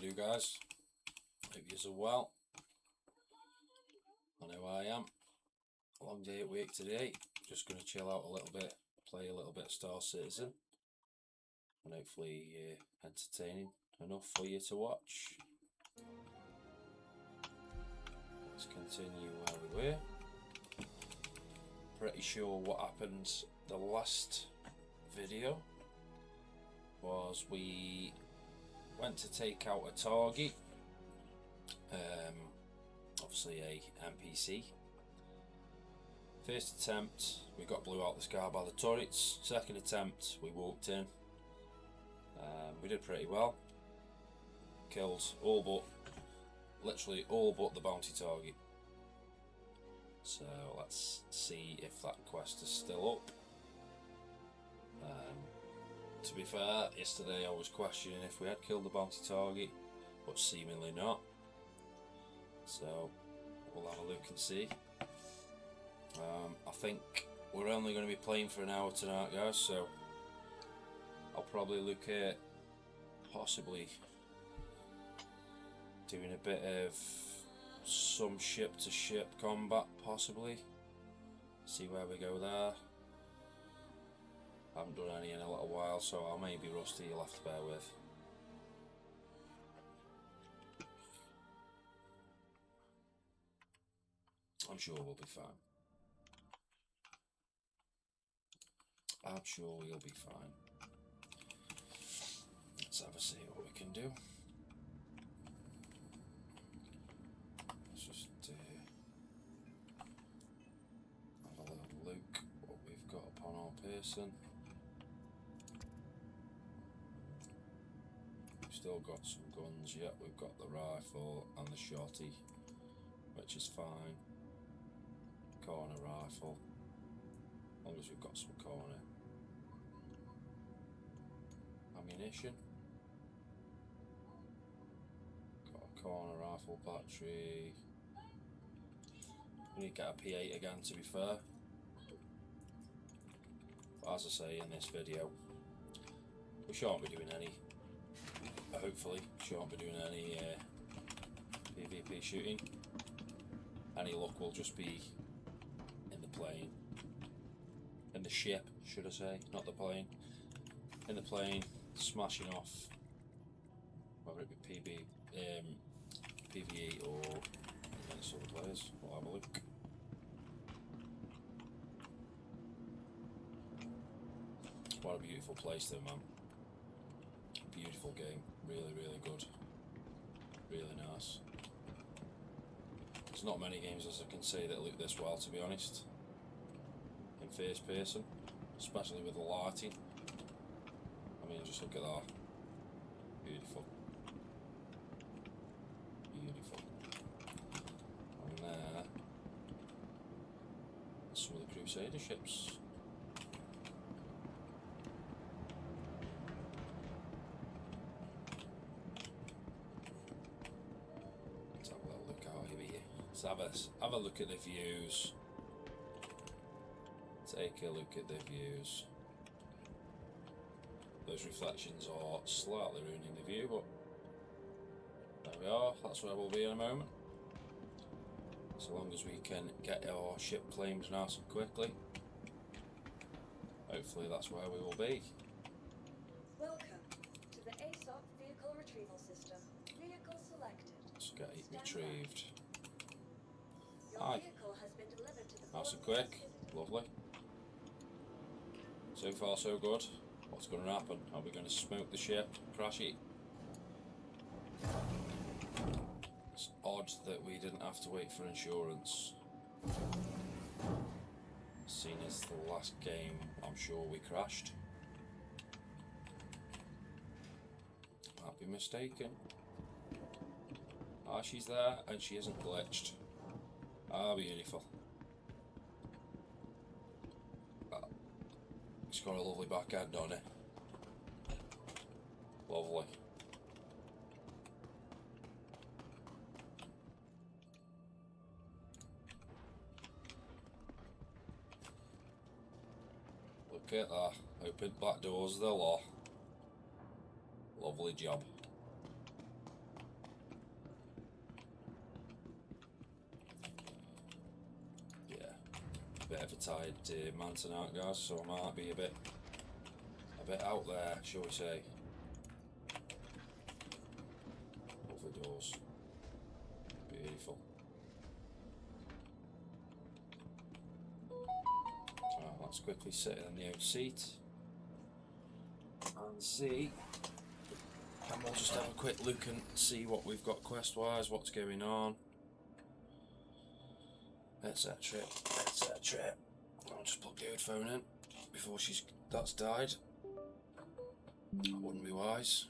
do, guys? Hope you're well. I know I am. Long day at work today. Just going to chill out a little bit, play a little bit of Star Citizen, and hopefully entertaining enough for you to watch. Let's continue where we were. Pretty sure what happened the last video was we went to take out a target, obviously a NPC. First attempt we got blew out the sky by the turrets. Second attempt we walked in. We did pretty well. Killed literally all but the bounty target. So let's see if that quest is still up. To be fair, yesterday I was questioning if we had killed the bounty target, but seemingly not. So we'll have a look and see. I think we're only going to be playing for an hour tonight, guys, so I'll probably look at possibly doing a bit of some ship to ship combat, possibly. See where we go there. I haven't done any in a little while, so I may be rusty, you'll have to bear with. I'm sure we'll be fine. I'm sure we'll be fine. Let's have a see what we can do. Let's just have a little look what we've got upon our person. We've still got some guns yet. We've got the rifle and the shotty, which is fine. Corner rifle, as long as we've got some corner. Ammunition. Got a corner rifle battery. We need to get a P8 again, to be fair. But as I say in this video, we shan't be doing any, hopefully, shan't be doing any PvP shooting. Any luck will just be in the plane. In the ship, should I say, not the plane. In the plane, smashing off, whether it be PvE or against other players. We'll have a look. What a beautiful place though, man. Beautiful game, really, really good. Really nice. There's not many games, as I can say, that look this well, to be honest. In first person, especially with the lighting. I mean, just look at that. Beautiful. Beautiful. And there, some of the Crusader ships. Let's have a little look out here. Let's have a look at the views. Take a look at the views. Those reflections are slightly ruining the view, but there we are. That's where we'll be in a moment. So long as we can get our ship claimed nice and quickly, hopefully that's where we will be. Welcome to the ASOP Vehicle Retrieval System. Vehicle selected. Let's get it retrieved. Your Hi. vehicle has been delivered to the Nice and quick. Lovely. So far so good. What's going to happen? Are we going to smoke the ship, crash it? It's odd that we didn't have to wait for insurance. Seeing as the last game, I'm sure we crashed. Might be mistaken. Ah, she's there and she isn't glitched. Ah, beautiful. It's got a lovely back end on it. Lovely. Look at that. Open back doors of the law. Lovely job. bit of a tired man tonight, guys, so I might be a bit out there, shall we say. Lovely doors. Beautiful. Right, let's quickly sit in the out seat and see, and we'll just have a quick look and see what we've got quest wise, what's going on, etc, etc. I'll just plug the phone in before that's died. That wouldn't be wise.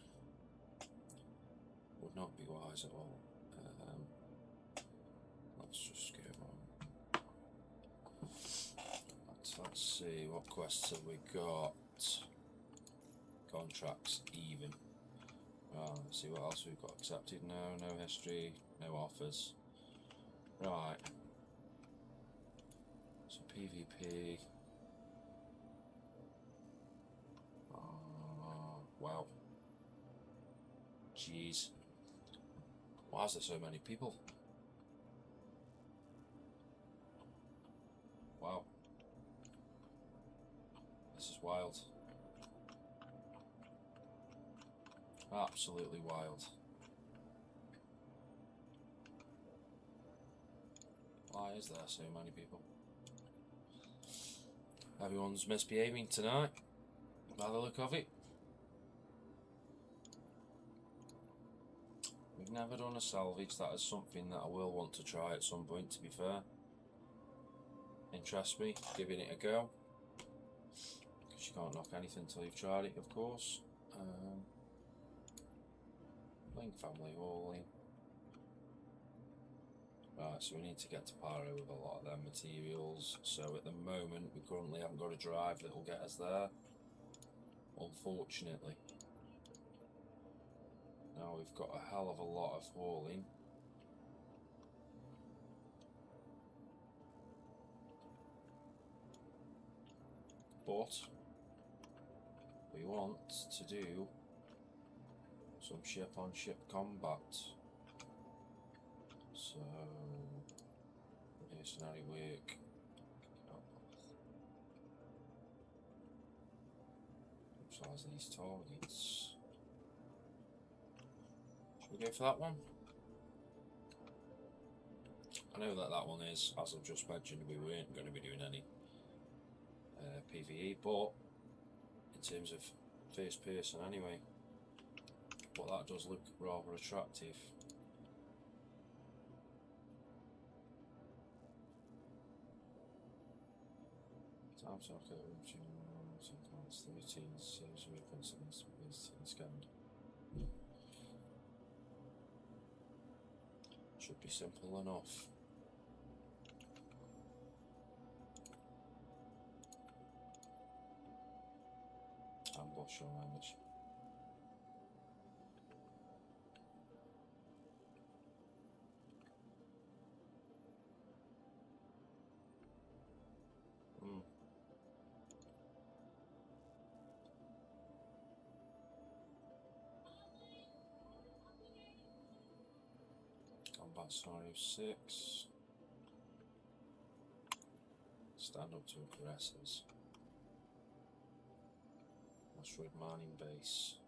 Would not be wise at all. Let's just go on. Let's see, what quests have we got? Contracts even. Right, let's see what else we've got. Accepted, no history, no offers. Right. So PvP. Wow. Jeez. Why is there so many people? Wow. This is wild. Absolutely wild. Why is there so many people? Everyone's misbehaving tonight, by the look of it. We've never done a salvage. That is something that I will want to try at some point, to be fair. Interests me, giving it a go. Because you can't knock anything until you've tried it, of course. Link family hauling. Right, so we need to get to Pyro with a lot of them materials. So at the moment, we currently haven't got a drive that will get us there, unfortunately. Now we've got a hell of a lot of hauling. But we want to do some ship-on-ship combat. So, mercenary work. Size these targets. Should we go for that one? I know that one is, as I've just mentioned, we weren't going to be doing any PvE, but in terms of first person anyway, but that does look rather attractive. Time to look at sometimes 13 saves weapons and scanned. Should be simple enough. Ambush on language. Combat scenario 6. Stand up to aggressors. Asteroid mining base.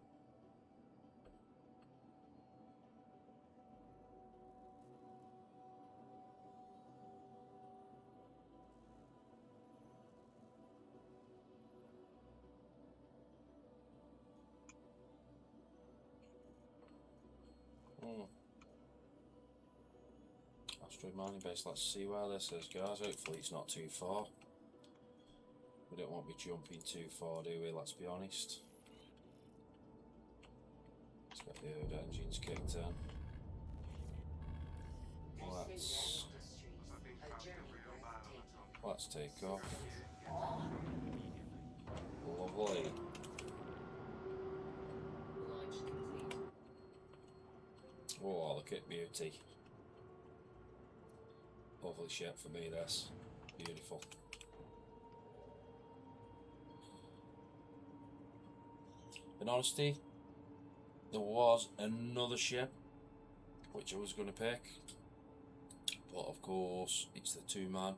Asteroid mining base, let's see where this is, guys. Hopefully it's not too far. We don't want to be jumping too far, do we? Let's be honest. Let's get the old engines kicked in. Let's take off. Lovely. Oh, look at beauty. Lovely ship for me, this. Beautiful. In honesty, there was another ship which I was going to pick, but of course it's the 2-man,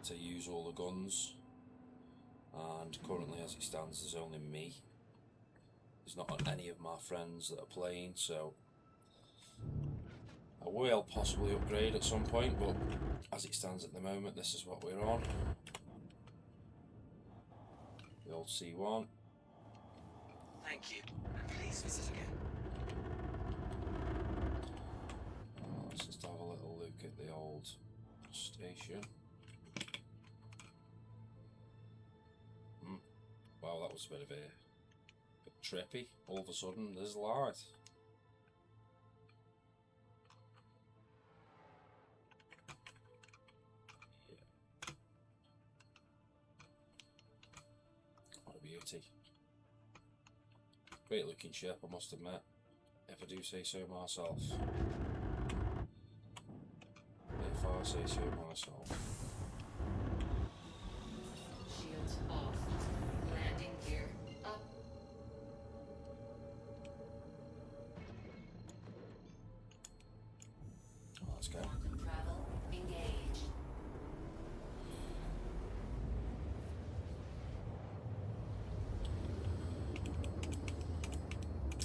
to use all the guns, and currently as it stands there's only me. There's not any of my friends that are playing, so I will possibly upgrade at some point, but as it stands at the moment this is what we're on. The old C1. Thank you, and please visit again. Let's just have a little look at the old station. Wow, that was a bit of a bit trippy. All of a sudden, there's light. Yeah. What a beauty. Great looking ship, I must admit, if I do say so myself. If I say so myself. Shields off. Landing gear up. Oh, let's go. Travel engaged.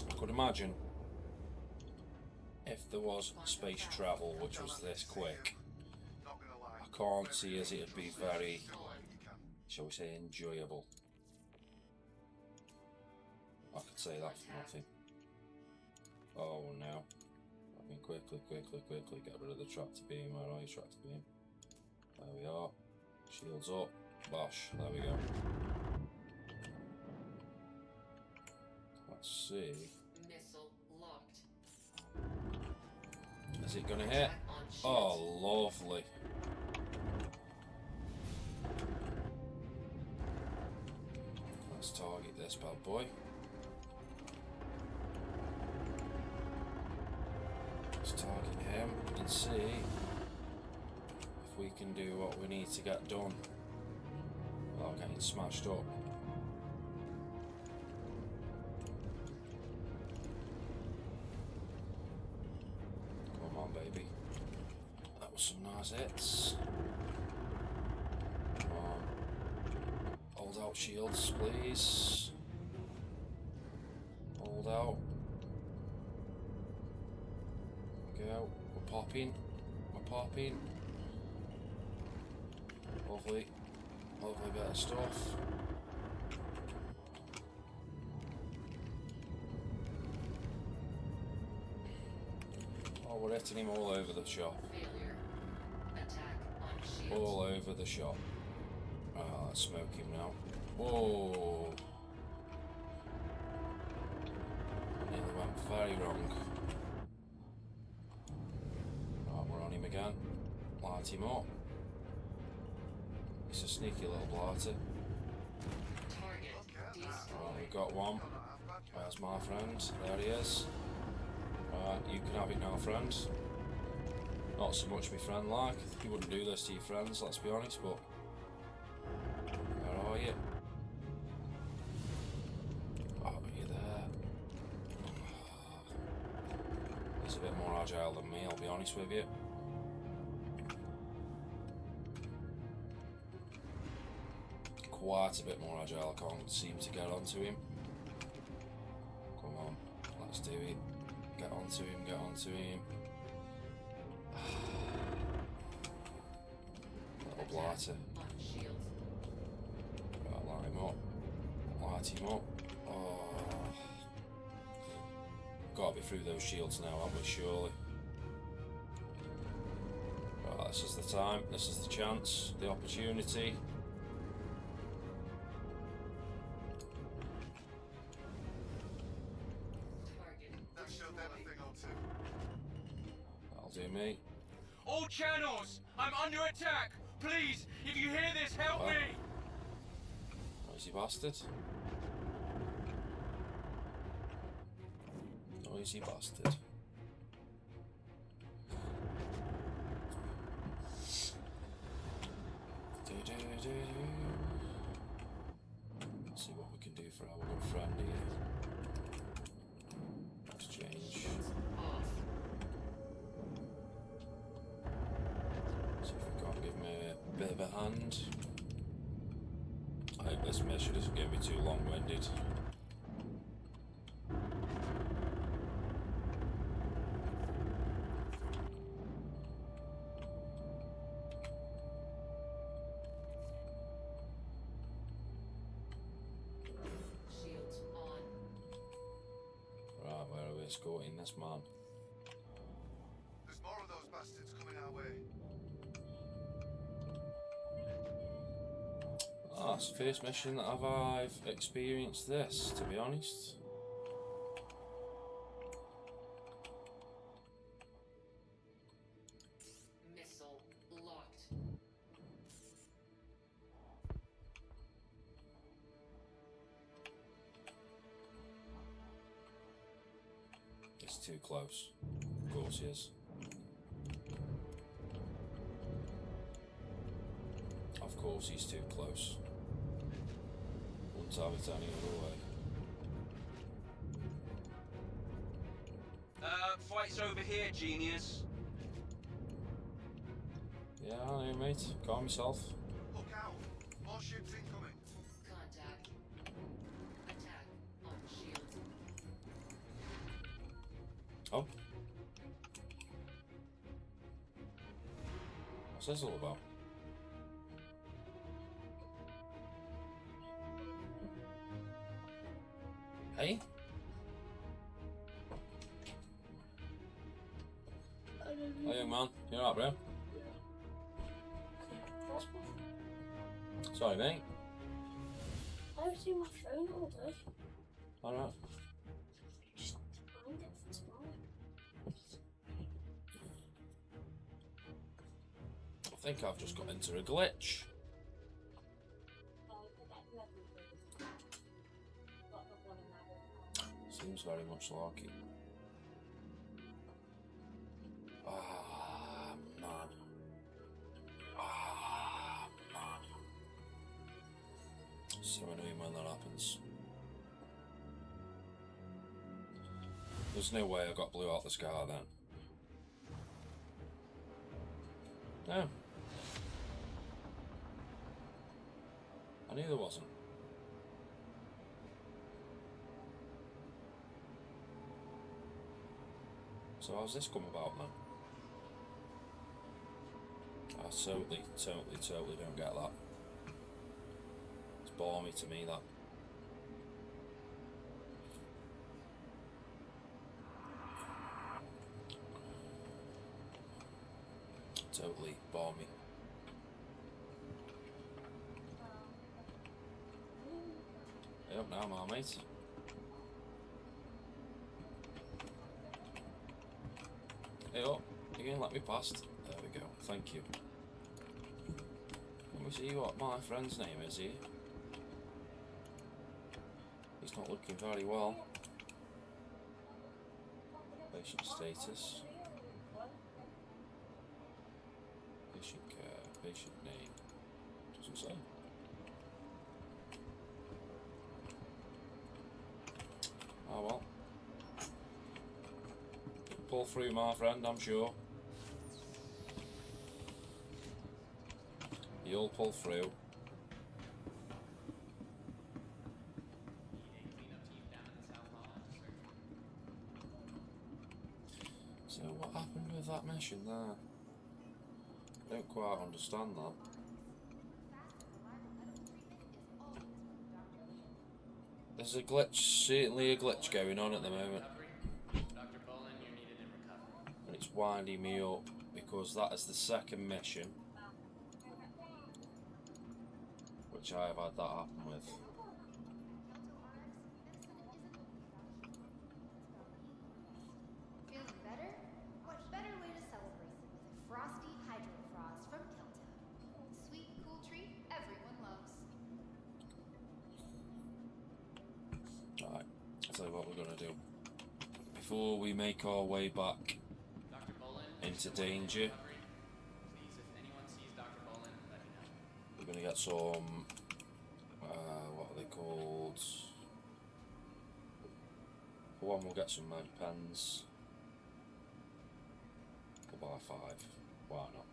I could imagine if there was space travel which was this quick, I can't see as it'd be very, shall we say, enjoyable. I could say that for nothing. Oh no. I mean, quickly get rid of the tractor beam. Where are you, tractor beam? There we are. Shields up. Bosh. There we go. Let's see. Missile locked. Is it gonna hit? Attack on shields. Oh, lovely. Let's target this bad boy. Let's target him and see if we can do what we need to get done without getting smashed up. Come on, baby. That was some nice hits. Come on. Hold out shields, please. Hold out. Go. We're popping. We're popping. Lovely. Lovely bit of stuff. Oh, we're hitting him all over the shop. Failure. Attack on shields. All over the shop. Ah, let's smoke him now. Whoa. Nearly went very wrong. Right, we're on him again. Light him up. He's a sneaky little blighter. Target destroyed. Right, we've got one. Where's my friend? There he is. Right, you can have it now, friend. Not so much my friend like. You wouldn't do this to your friends, let's be honest, but where are you? Oh, you're there. He's a bit more agile than me, I'll be honest with you. Quite a bit more agile, I can't seem to get onto him. Come on, let's do it. Get onto him, get onto him. Little blighter. On shields. Right, light him up. Light him up. Oh. Gotta be through those shields now, haven't we, surely? Right, this is the time, this is the chance, the opportunity. Target Showed them a destroyed. thing or two. That'll do me. All channels! I'm under attack! Please, if you hear this, help What? me! Noisy bastard. Noisy bastard. Let's see what we can do for our good friend here. Exchange. Shields off. See if we can't give him a bit of a And I hope this mission isn't going to be too long-winded. Shields on. Right, where are we escorting this man? There's more of those bastards coming our way. Ah, it's the first mission that I've experienced this, to be honest. Missile locked. It's too close. Of course he is. Of course he's too close. Wouldn't have it any other way. Fight's over here, genius. Yeah, I know, mate. Calm yourself. Look out! More ships incoming. Contact. Attack on shield. Oh. What's this all about? Hey? Oh, young man. You alright, bro? Sorry, mate. I was doing my phone all day. Alright. Just find it for tomorrow. I think I've just got into a glitch. Seems very much like it. Ah, man. Ah, man. So annoying when that happens. There's no way I got blew out the sky then. No. I knew there wasn't. So how's this come about then? I totally don't get that. It's balmy to me, that. Totally balmy. Hey up now, my mate. Hey up, you gonna let me past? There we go, thank you. Let me see what my friend's name is here. He's not looking very well. Patient status. Patient care, patient name. Doesn't say. Oh well. Pull through, my friend, I'm sure. You'll pull through. So what happened with that mission there? I don't quite understand that. There's a glitch, certainly a glitch going on at the moment. Dr. Bolin, you're needed in recovery. And it's winding me up because that is the second mission which I have had that happen with. Feeling better? What better way to celebrate than with a frosty hydrofrost from Kelta? Sweet, cool treat everyone loves. Alright, I'll tell you what we're going to do. Before we make our way back Dr. Bolin, into if you're danger, in recovery, please, if anyone sees Dr. Bolin, let me know. we're going to get some, what are they called? For one, we'll get some mag pens. We'll buy 5, why not?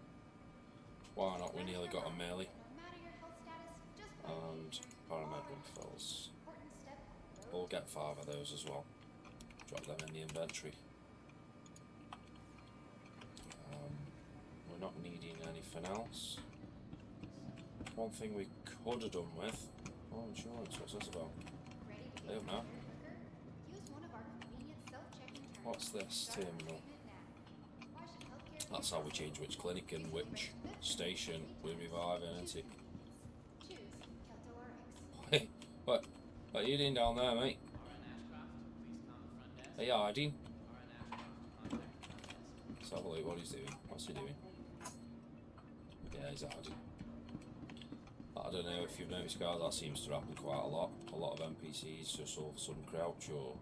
Why not? We nearly got a melee. No matter your health status, just play. And paramedic refills. Important step on the road. We'll get 5 of those as well. Drop them in the inventory. We're not needing anything else. One thing we could have done with. Oh, insurance. What's this about? Ready to I get don't know. quicker? Use one of our convenient self-checking terminals. What's this Start terminal? treatment now. Why should healthcare That's how we change which clinic and which station we're reviving, isn't it? Choose Keltorix. What are you doing down there, mate? RN Ashcroft, please come front desk. Are you hiding? RN Ashcroft, contact front desk. Let's have a look what he's doing. What's he doing? Yeah, he's hiding. I don't know if you've noticed, guys, that seems to happen quite a lot. A lot of NPCs just all of a sudden crouch, or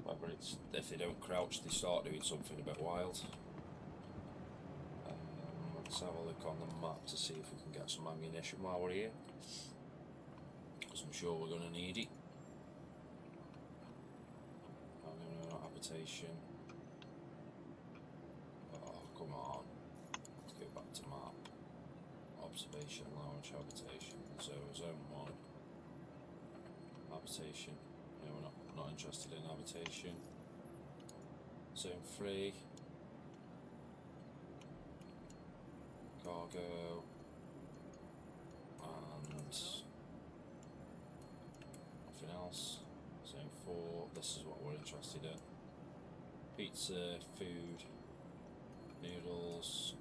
whether it's if they don't crouch, they start doing something a bit wild. Let's have a look on the map to see if we can get some ammunition while we're here, because I'm sure we're going to need it. Habitation. Oh, come on. Let's go back to map. Observation lounge, habitation. So zone 1. Habitation. No, we're not interested in habitation. Zone 3. Cargo. And nothing else. Zone 4. This is what we're interested in. Pizza, food, noodles.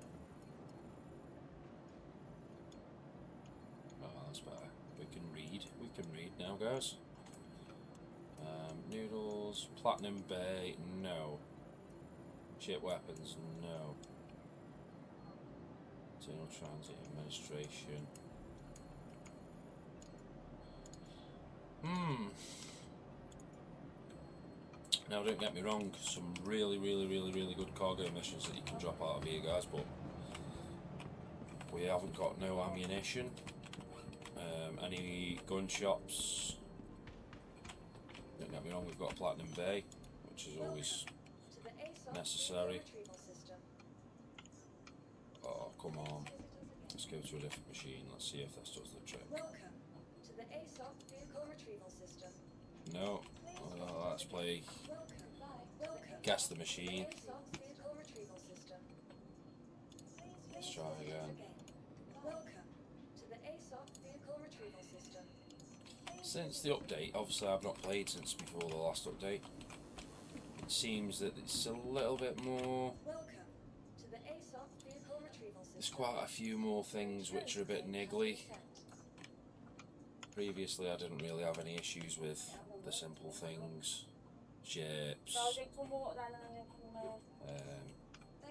Oh, that's better. We can read. We can read now, guys. Noodles, Platinum Bay, no. Ship weapons, no. Internal Transit Administration. Now, don't get me wrong, some really good cargo missions that you can drop out of here, guys, but we haven't got no ammunition. Any gun shops? Don't get me wrong, we've got a Platinum Bay, which is always To the ASOP necessary. retrieval system. Oh, come on. Let's go to a different machine. Let's see if this does the trick. Welcome to the ASOP vehicle retrieval system. No. Let's play Welcome. Guess the Machine. ASOP vehicle retrieval system. Let's try again. Welcome to the ASOP vehicle retrieval system. Since the update, obviously I've not played since before the last update. It seems that it's a little bit more. Welcome to the ASOP vehicle retrieval system. There's quite a few more things which are a bit niggly. Previously I didn't really have any issues with the simple things. Ships,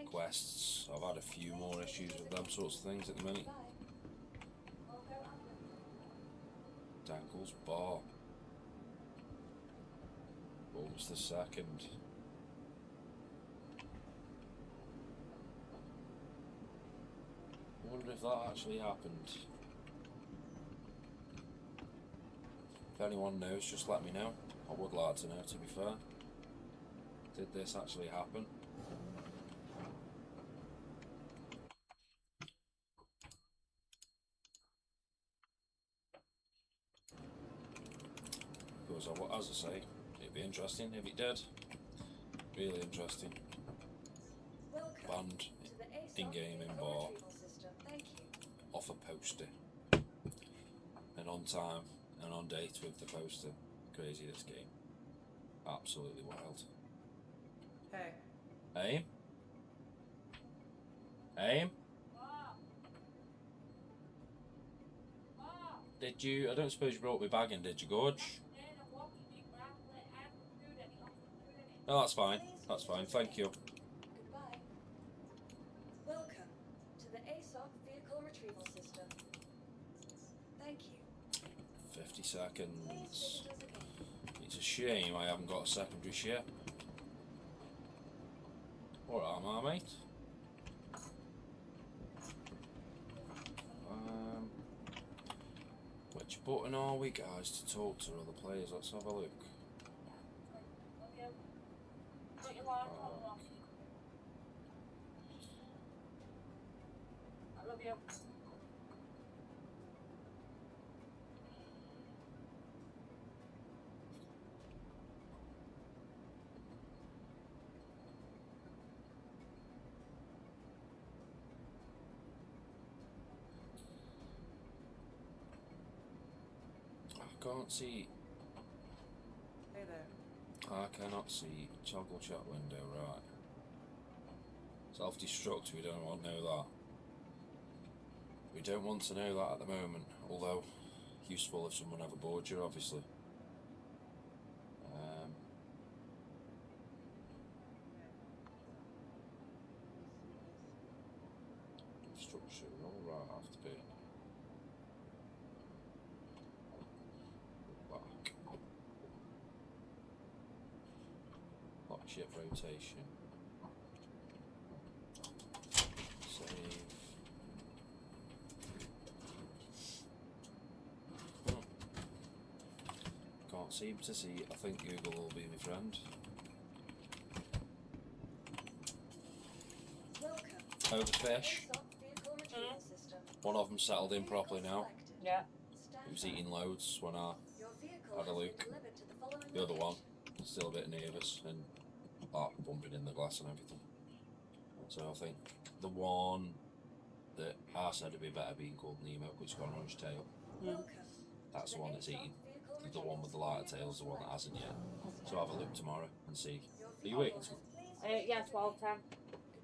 quests. I've had a few more issues with them sorts of things at the minute. Dangle's Bar. August the 2nd. I wonder if that actually happened. If anyone knows, just let me know. I would like to know, to be fair. Did this actually happen? Because, as I say, it'd be interesting if it did. Really interesting. Banned To the ASOP in-game vehicle in bar. retrieval system. Thank you. Off a poster. And on time and on date with the poster. Crazy, this game. Absolutely wild. Hey. Aim? Aim? Did you? I don't suppose you brought me bag in, did you, Gorge? No, that's fine. That's fine. Thank you. Goodbye. Welcome to the ASOP vehicle retrieval system. Thank you. 50 Please seconds. visit us again. It's a shame I haven't got a secondary ship. Alright, am I, mate? Which button are we, guys, to talk to other players? Let's have a look. you. I can't see. Hey there. I cannot see toggle chat window, right. Self-destruct, we don't want to know that. We don't want to know that at the moment, although useful if someone ever bored you, obviously. Structure, all right, have to be. Back. Lock shift rotation. Save. Can't seem to see. I think Google will be my friend. Welcome. Overfish. ASOP vehicle retrieval system. One of them settled in properly now. Selected. Yeah. He was eating loads when I Your vehicle had a has been look. delivered to the following The other one, location. still a bit nervous and bumping in the glass and everything. So I think the one that I said would be better being called Nemo, which has got an orange tail. Welcome. That's to the one that's ASOP eating. vehicle The one with the lighter tail is the one that hasn't yet. So I'll have a look tomorrow and see. Your Are you waiting? vehicle has please Yeah, 12:10.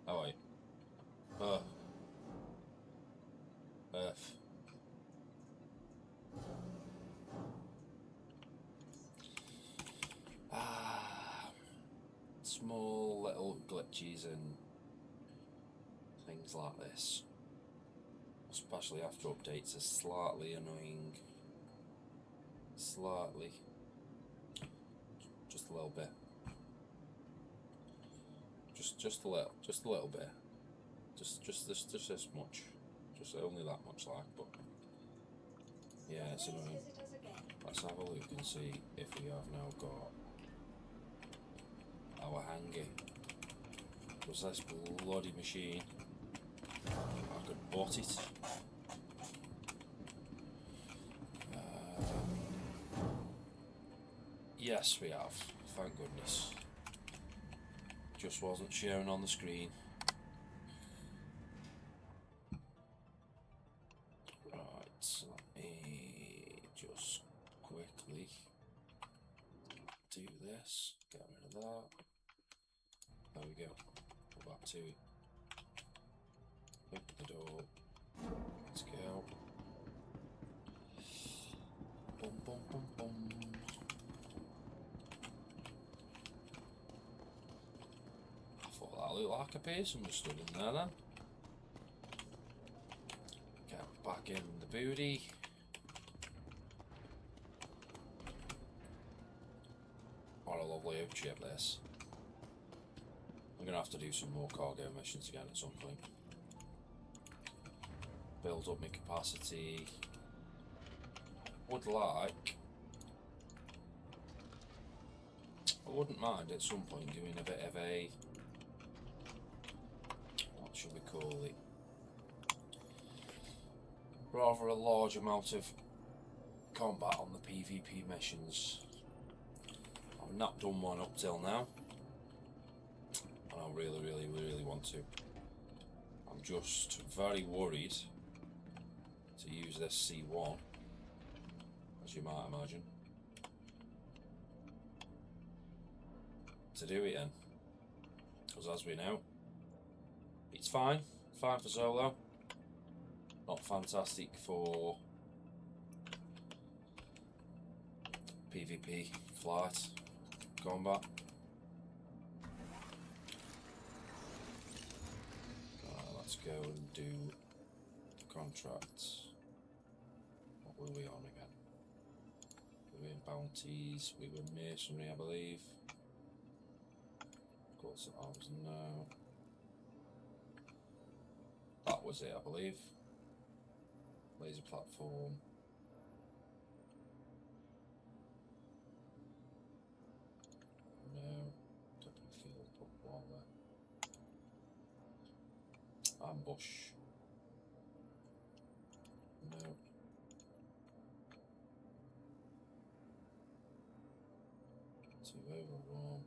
Oh wait. Earth. Small little glitches and things like this, especially after updates, are slightly annoying. Slightly. Just a little bit. Just a little bit. Just this much. Just only that much, like, but yeah, it's Please annoying. visit us again. Let's have a look and see if we have now got our hangy. Was this bloody machine? I could bought it. Yes, we have. Thank goodness. Just wasn't shown on the screen. Right, let me just quickly do this. Get rid of that. There we go. Go back to it. Open the door. Let's go. Boom, boom, boom, boom. I thought that looked like a person was stood in there then. Get back in the booty. What a lovely oak chip this. I'm gonna have to do some more cargo missions again at some point. Build up my capacity. Would like. I wouldn't mind at some point doing a bit of a. What should we call it? Rather a large amount of combat on the PvP missions. I've not done one up till now. And I really want to. I'm just very worried to use this C1, as you might imagine, to do it in. Because as we know, it's fine for solo, not fantastic for PvP, flight, combat. Let's go and do contracts. What were we on again? We were in bounties, we were masonry, I believe. Course of arms, no. That was it, I believe. Laser platform. No. Open field, put one there. Ambush. Too overwarm.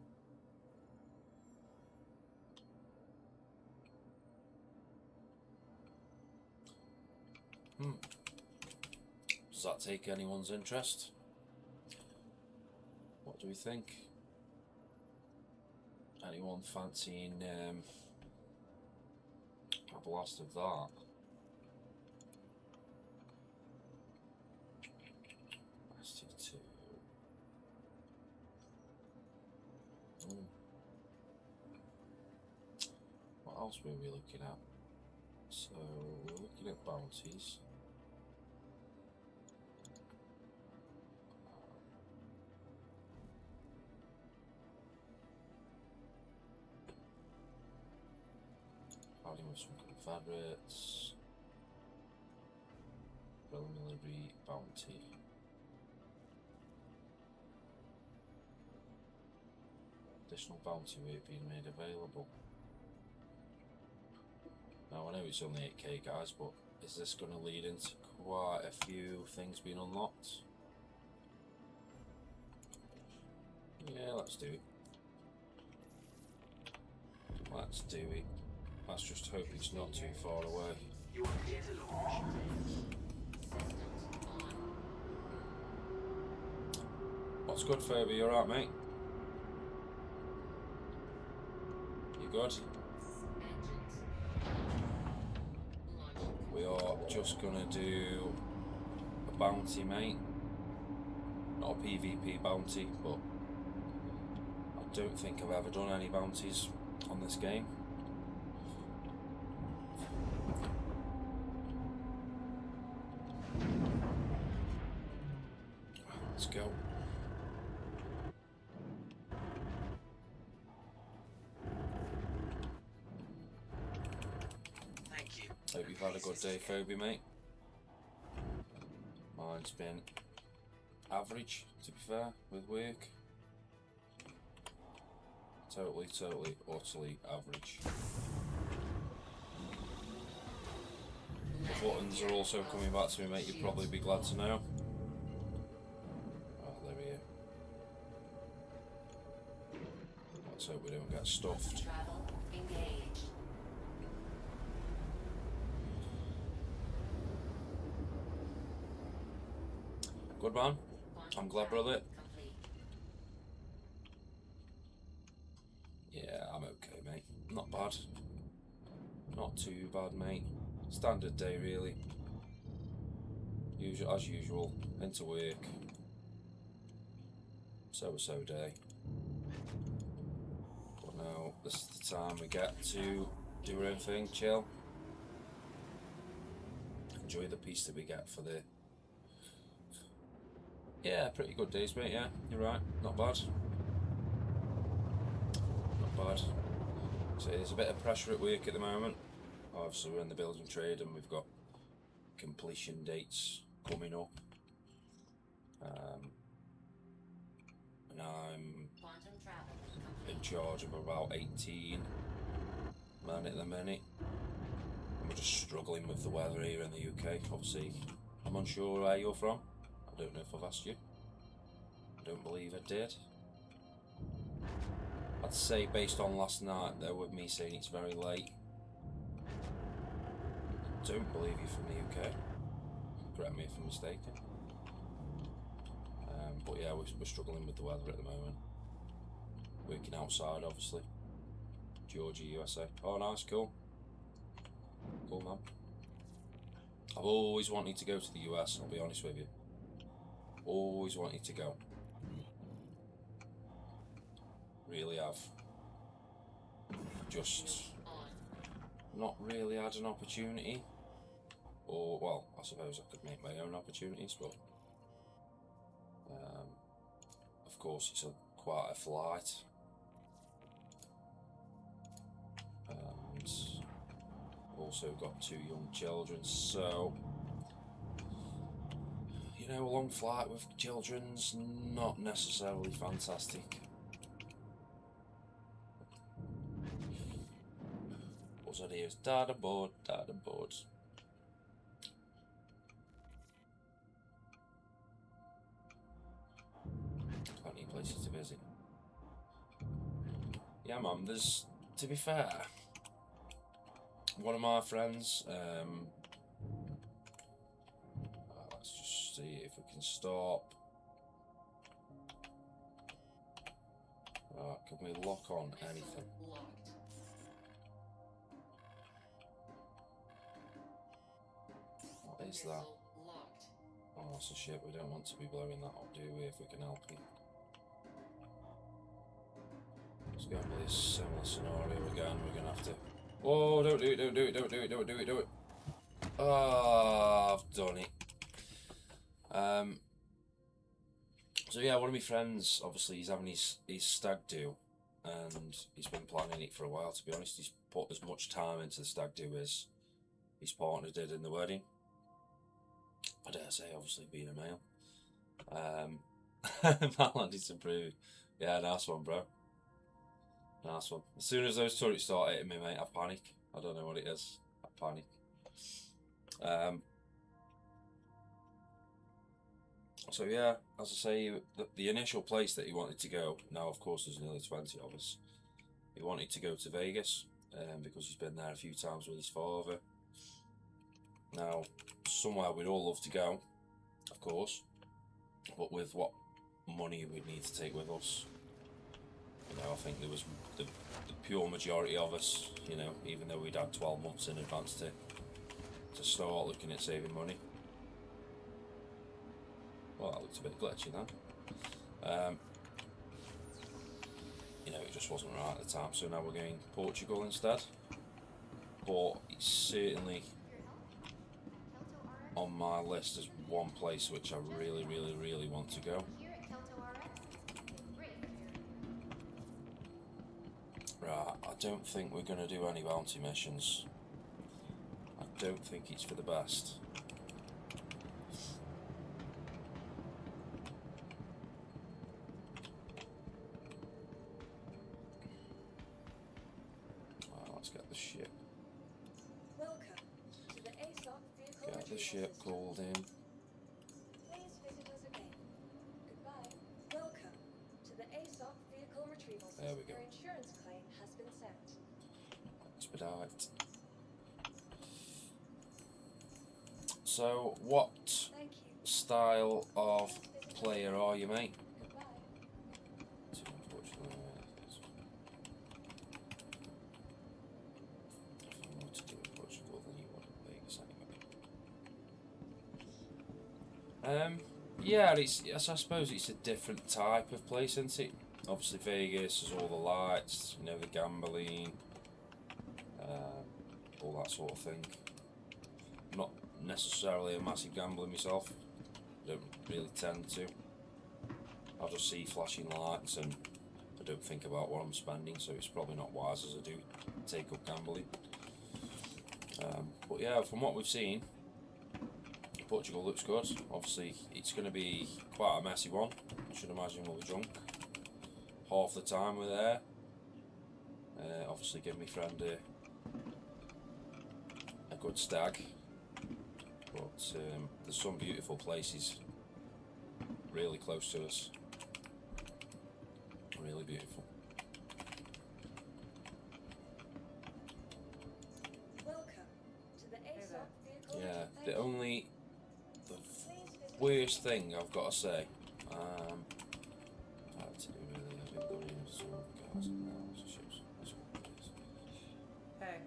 Does that take anyone's interest? What do we think? Anyone fancying a blast of that? ST2. What else were we looking at? So we're looking at bounties. Fighting with some Confederates. Preliminary bounty. Additional bounty rate being made available. Now I know it's only 8k guys, but is this going to lead into quite a few things being unlocked? Yeah, let's do it. Let's do it. Let's just hope it's not too far away. You are clear to launch. Systems on. What's good, Phoebe? You alright, mate? You good? Engines. Launching. We are just gonna do a bounty, mate. Not a PvP bounty, but I don't think I've ever done any bounties on this game. Let's go. Thank you. Hope you've had a good day, Phoebe, mate. Mine's been average, to be fair, with work. Totally, utterly average. The buttons are also coming back to me, mate. You'd probably be glad to know. Oh, there we are. Let's hope we don't get stuffed. Travel engaged. Good man. I'm glad, brother. Complete. Yeah, I'm okay, mate. Not bad. Not too bad, mate. Standard day, really. Usual, as usual. Into work. So day. But now, this is the time we get to do our own thing, chill. Enjoy the piece that we get for the... Yeah, pretty good days, mate, yeah. You're right. Not bad. Not bad. So there's a bit of pressure at work at the moment. Obviously we're in the building trade and we've got completion dates coming up. And I'm Quantum travel complete. in charge of about 18 men at the minute. And we're just struggling with the weather here in the UK. Obviously, I'm unsure where you're from. I don't know if I've asked you. I don't believe I did. I'd say based on last night though, with me saying it's very late, I don't believe you're from the UK. Correct me if I'm mistaken. But yeah, we're struggling with the weather at the moment. Working outside, obviously. Georgia, USA. Oh, nice, cool. Cool, man. I've always wanted to go to the US, I'll be honest with you. Always wanted to go. Really have. Just not really had an opportunity. Or, well, I suppose I could make my own opportunities, but of course it's quite a flight. And also got 2 young children, so you know, a long flight with children's not necessarily fantastic. What's that here? It's data board, data board. Plenty of places to visit. yeah, man. There's, to be fair, one of my friends. Let's just see if we can stop. Right, can we lock on anything? Missile locked. What is that? Missile locked. Oh, so shit. We don't want to be blowing that up, do we? If we can help it. It's going to be a similar scenario again. We're going to have to. Oh, don't do it! Don't do it! Don't do it! Don't do it! Do it! Oh, I've done it. So yeah, one of my friends, obviously, he's having his stag do, and he's been planning it for a while. To be honest, he's put as much time into the stag do as his partner did in the wedding. I dare say, obviously, being a male. Marlon did improve. Yeah, nice one, bro. Nice one. As soon as those turrets start hitting me, mate, I panic. I don't know what it is. I panic. So yeah, as I say, the initial place that he wanted to go, now of course there's nearly 20 of us, he wanted to go to Vegas, because he's been there a few times with his father. Now, somewhere we'd all love to go, of course, but with what money we'd need to take with us. You know, I think there was the pure majority of us, you know, even though we'd had 12 months in advance to start looking at saving money. Well, that looks a bit glitchy then. You know, it just wasn't right at the time, so now we're going Portugal instead. But it's certainly on my list as one place which I really, really, really want to go. Here at Kelto RX, great. Right, I don't think we're going to do any bounty missions. I don't think it's for the best. Let's get the ship. Welcome to the ASOP vehicle Get the retrieval ship system. called in. Please visit us again. Goodbye. Welcome to the ASOP vehicle retrieval system. There we go. Your insurance claim has been sent. Expedite. So, what Thank you. style of player are you, mate? Goodbye. Too unfortunate. Nothing more to do with Portugal than you would in Vegas anyway. Yeah, I suppose it's a different type of place, isn't it? Obviously Vegas has all the lights, you know, the gambling, all that sort of thing. I'm not necessarily a massive gambler myself, don't really tend to. I'll just see flashing lights and I don't think about what I'm spending, so it's probably not wise as I do take up gambling. But yeah, from what we've seen, Portugal looks good. Obviously it's going to be quite a messy one. I should imagine we'll be drunk half the time we're there. Obviously give my friend a good stag, but there's some beautiful places really close to us, really beautiful. Welcome to the ASOP vehicle Yeah, retrieval. the only the Please visit worst thing I've got to say, had to do with the building some cars and ships. That's what it is. Hey.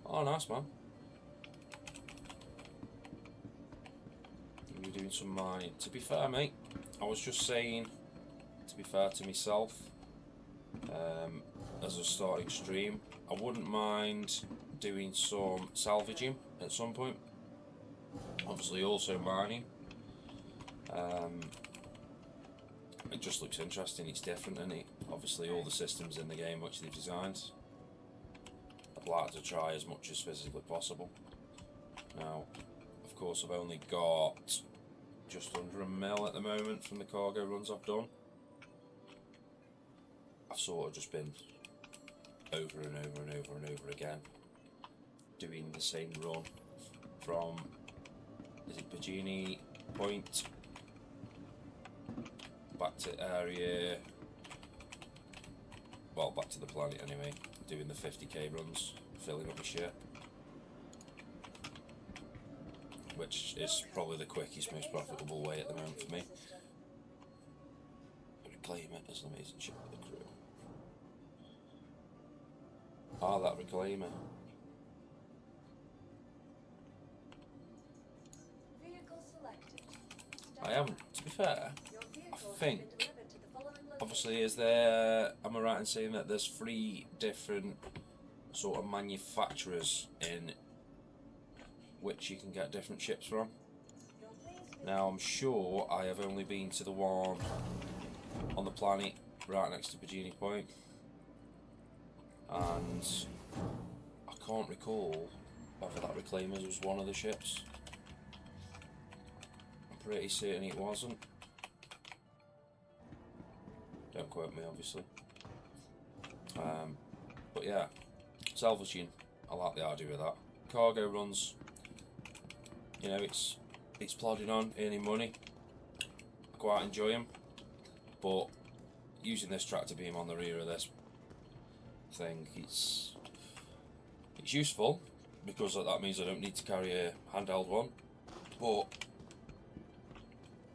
Oh, nice, man. You were doing some mining. To be fair, mate, I was just saying, to be fair to myself, as a starting stream, I wouldn't mind doing some salvaging at some point. Obviously also mining. It just looks interesting, it's different, isn't it? Obviously all the systems in the game which they've designed, I'd like to try as much as physically possible. Now, of course I've only got just under $1 million at the moment from the cargo runs I've done. I've sort of just been over and over and over and over again doing the same run from, is it Pagini Point, back to area, well, back to the planet anyway, doing the 50k runs, filling up a ship. Which is probably the quickest, most profitable way at the moment for me. Reclaim it as an amazing ship with the crew. Ah, that Reclaimer. Vehicle selected. I haven't, to be fair, Your I vehicle has think, been delivered to the following obviously, is there, am I right in saying that there's 3 different sort of manufacturers in which you can get different ships from? Now, I'm sure I have only been to the one on the planet right next to Bajini Point, and I can't recall whether that Reclaimer was one of the ships. I'm pretty certain it wasn't. Don't quote me, obviously. But yeah, salvaging, I like the idea of that. Cargo runs, you know, it's plodding on, earning money. I quite enjoy them, but using this tractor beam on the rear of this thing, it's useful because that means I don't need to carry a handheld one, but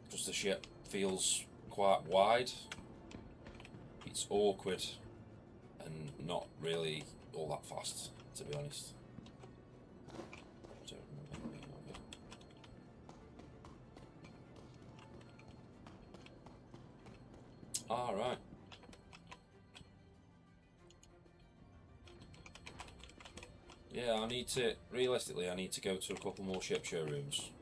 because the ship feels quite wide, it's awkward and not really all that fast, to be honest. Don't remember anything of it. Alright. Yeah, I need to, realistically, I need to go to a couple more ship showrooms.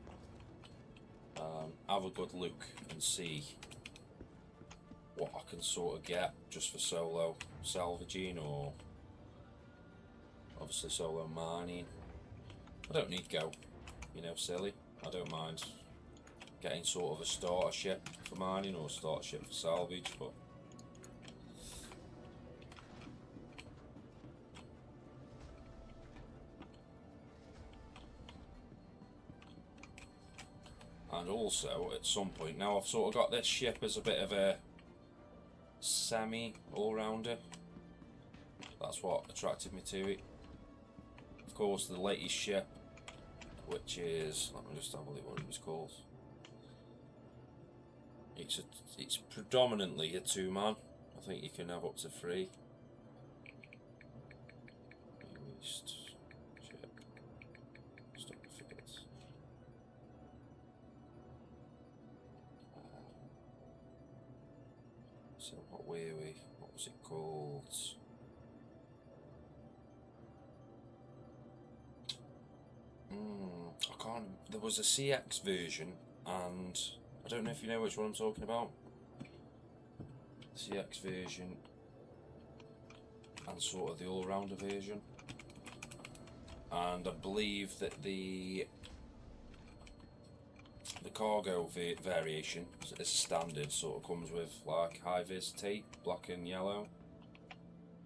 Have a good look and see what I can sort of get just for solo salvaging or obviously solo mining. I don't need go, you know, silly. I don't mind getting sort of a starter ship for mining or a starter ship for salvage, but and also at some point, now I've sort of got this ship as a bit of a semi all-rounder. That's what attracted me to it. Of course, the latest ship, which is, let me just have a look what it was called. It's predominantly a 2-man. I think you can have up to 3. Latest ship. Stop the frigates. So what were we? What was it called? I can't. There was a CX version, and I don't know if you know which one I'm talking about. CX version, and sort of the all-rounder version. And I believe that the cargo variation is standard, sort of comes with like high-vis tape, black and yellow.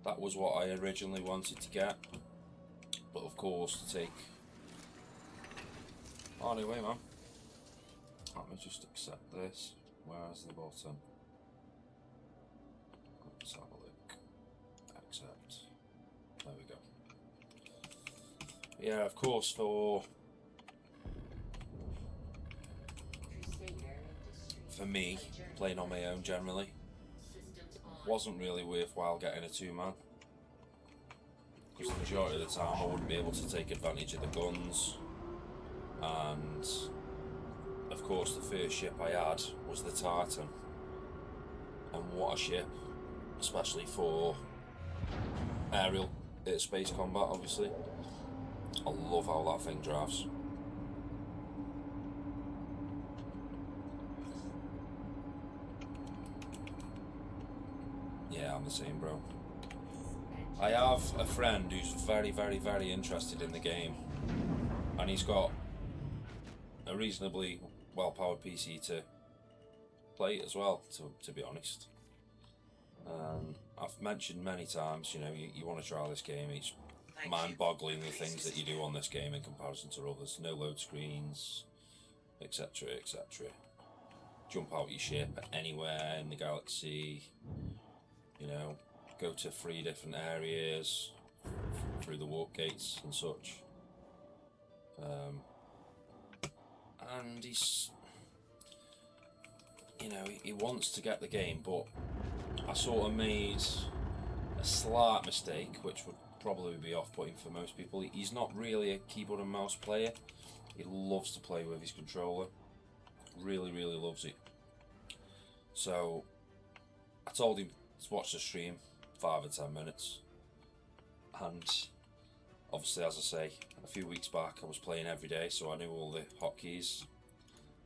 That was what I originally wanted to get, but of course to take. Anyway, man, let me just accept this. Where's the button? Let's have a look. Accept. There we go. Yeah, of course, for me, playing on my own generally, wasn't really worthwhile getting a 2-man. Because the majority of the time I wouldn't be able to take advantage of the guns. And of course the first ship I had was the Titan, and what a ship, especially for aerial space combat. Obviously I love how that thing drives. Yeah, I'm the same, bro. I have a friend who's very, very, very interested in the game, and he's got a reasonably well-powered PC to play it as well, to be honest. I've mentioned many times, you know, you want to try this game. It's mind-boggling the things that you do on this game in comparison to others. No load screens, etc, etc. Jump out your ship anywhere in the galaxy, you know, go to 3 different areas through the warp gates and such. And he's, you know, he wants to get the game, but I sort of made a slight mistake, which would probably be off-putting for most people. He's not really a keyboard and mouse player. He loves to play with his controller. Really, really loves it. So I told him to watch the stream 5 or 10 minutes, and obviously, as I say, a few weeks back I was playing every day, so I knew all the hotkeys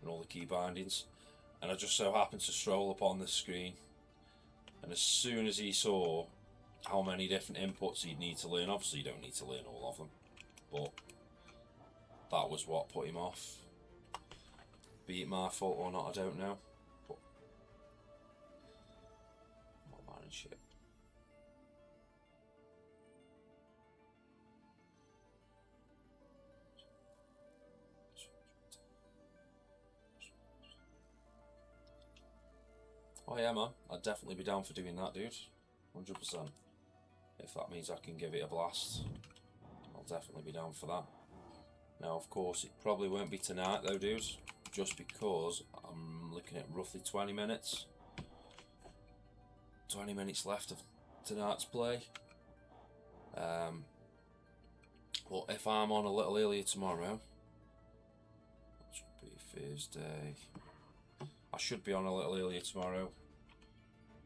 and all the key bindings, and I just so happened to stroll up on the screen, and as soon as he saw how many different inputs he'd need to learn, obviously you don't need to learn all of them, but that was what put him off. Be it my fault or not, I don't know. But not man and shit. Oh yeah, man, I'd definitely be down for doing that, dude. 100%. If that means I can give it a blast, I'll definitely be down for that. Now, of course, it probably won't be tonight though, dudes, just because I'm looking at roughly 20 minutes. 20 minutes left of tonight's play. But if I'm on a little earlier tomorrow, which would be Thursday, I should be on a little earlier tomorrow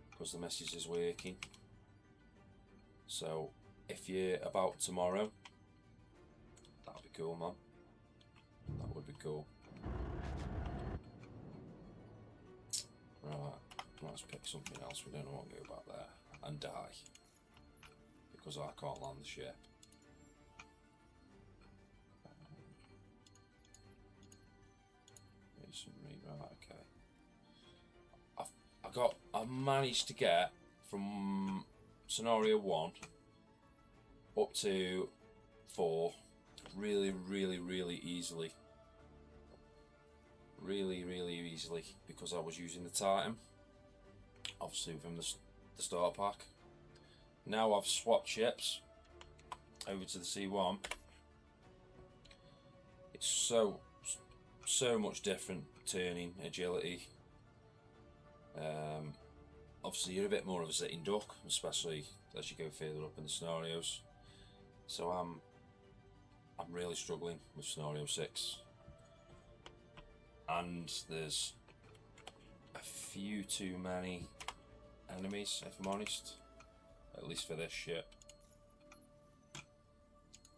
because the message is working. So if you're about tomorrow, that'd be cool, man. That would be cool. Right, let's pick something else. We don't want to go back there and die because I can't land the ship. Right, okay. I managed to get from scenario 1 up to 4 really easily. Really easily because I was using the Titan, obviously from the starter pack. Now I've swapped ships over to the C1. It's so much different turning, agility. Obviously you're a bit more of a sitting duck, especially as you go further up in the scenarios. So I'm really struggling with scenario 6. And there's a few too many enemies, if I'm honest, at least for this ship.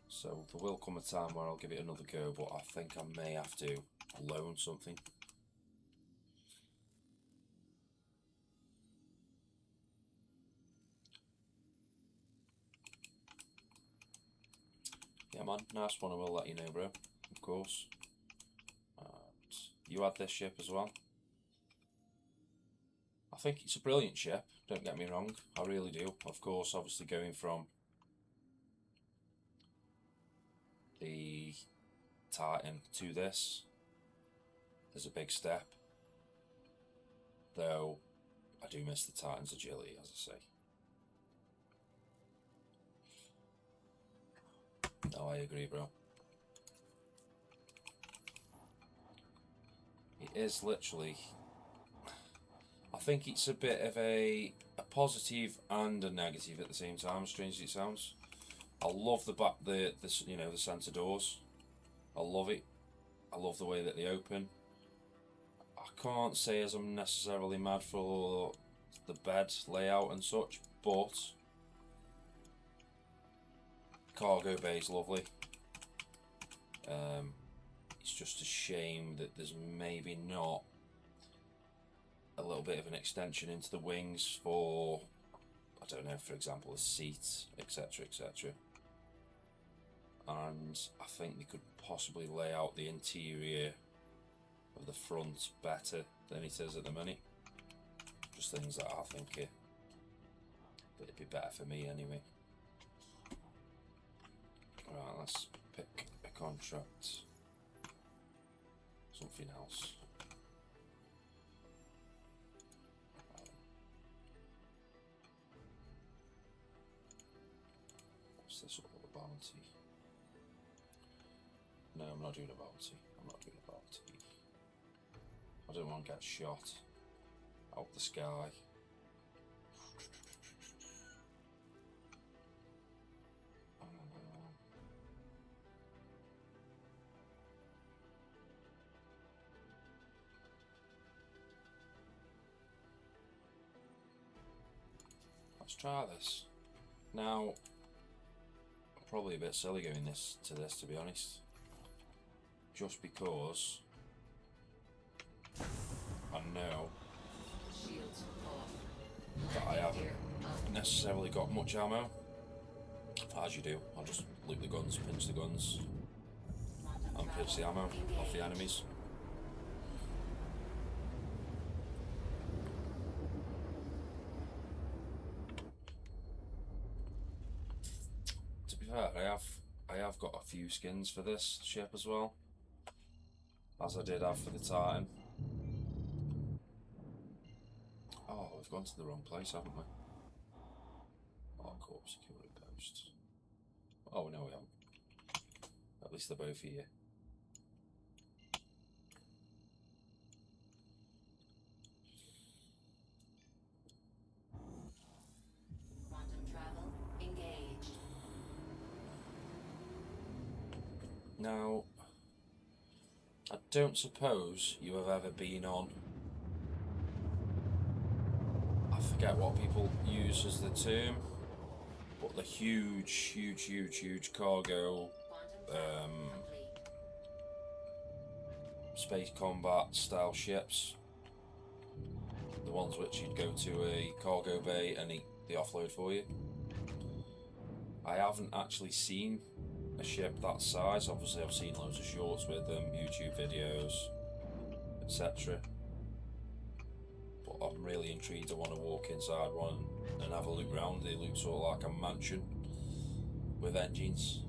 So there will come a time where I'll give it another go, but I think I may have to loan something. Yeah man, nice one, I will let you know, bro, of course. You had this ship as well. I think it's a brilliant ship, don't get me wrong, I really do. Of course, obviously going from the Titan to this is a big step, though I do miss the Titan's agility, as I say. No, I agree, bro. It is literally, I think it's a bit of a positive and a negative at the same time, as strange as it sounds. I love the you know, the centre doors. I love it. I love the way that they open. I can't say as I'm necessarily mad for the bed layout and such, but cargo bay is lovely. It's just a shame that there's maybe not a little bit of an extension into the wings for, I don't know, for example, a seat, etc, etc. And I think they could possibly lay out the interior of the front better than it is at the minute. Just things that I think it'd be better for me anyway. Right, let's pick a contract. Something else. this other bounty? No, I'm not doing a bounty. I'm not doing a bounty. I don't want to get shot out the sky. Let's try this. Now, probably a bit silly going this, to be honest. Just because I know Shields off. that I haven't necessarily got much ammo. As you do, I'll just loot the guns, pinch the guns, and pinch the ammo off the enemies. To be fair, I have got a few skins for this ship as well, as I did have for the Titan. Oh, we've gone to the wrong place, haven't we? Oh, corpse security post. Oh, no, we haven't. At least they're both here. Quantum travel engaged. Now, I don't suppose you have ever been on, I forget what people use as the term, but the huge cargo Quantum complete. space combat style ships. The ones which you'd go to a cargo bay and they offload for you. I haven't actually seen a ship that size. Obviously I've seen loads of shorts with them, YouTube videos, etc. But I'm really intrigued. I want to walk inside one and have a look around. They look sort of like a mansion with engines.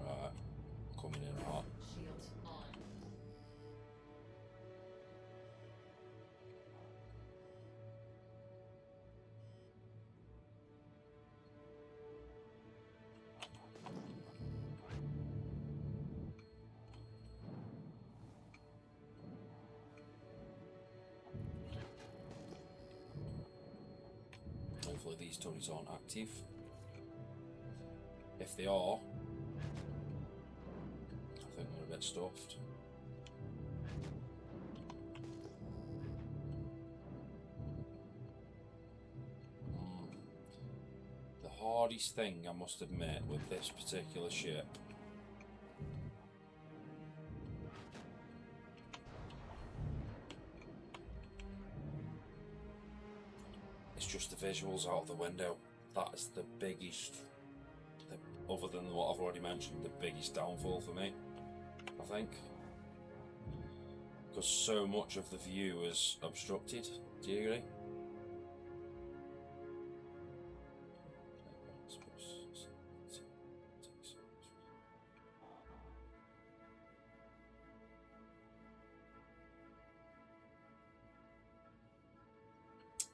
Right, coming in hot. Shields on. Hopefully these turrets aren't active. If they are, I think we're a bit stuffed. The hardest thing, I must admit, with this particular ship it's just the visuals out of the window. That is the biggest, other than what I've already mentioned, the biggest downfall for me, I think. Because so much of the view is obstructed. Do you agree?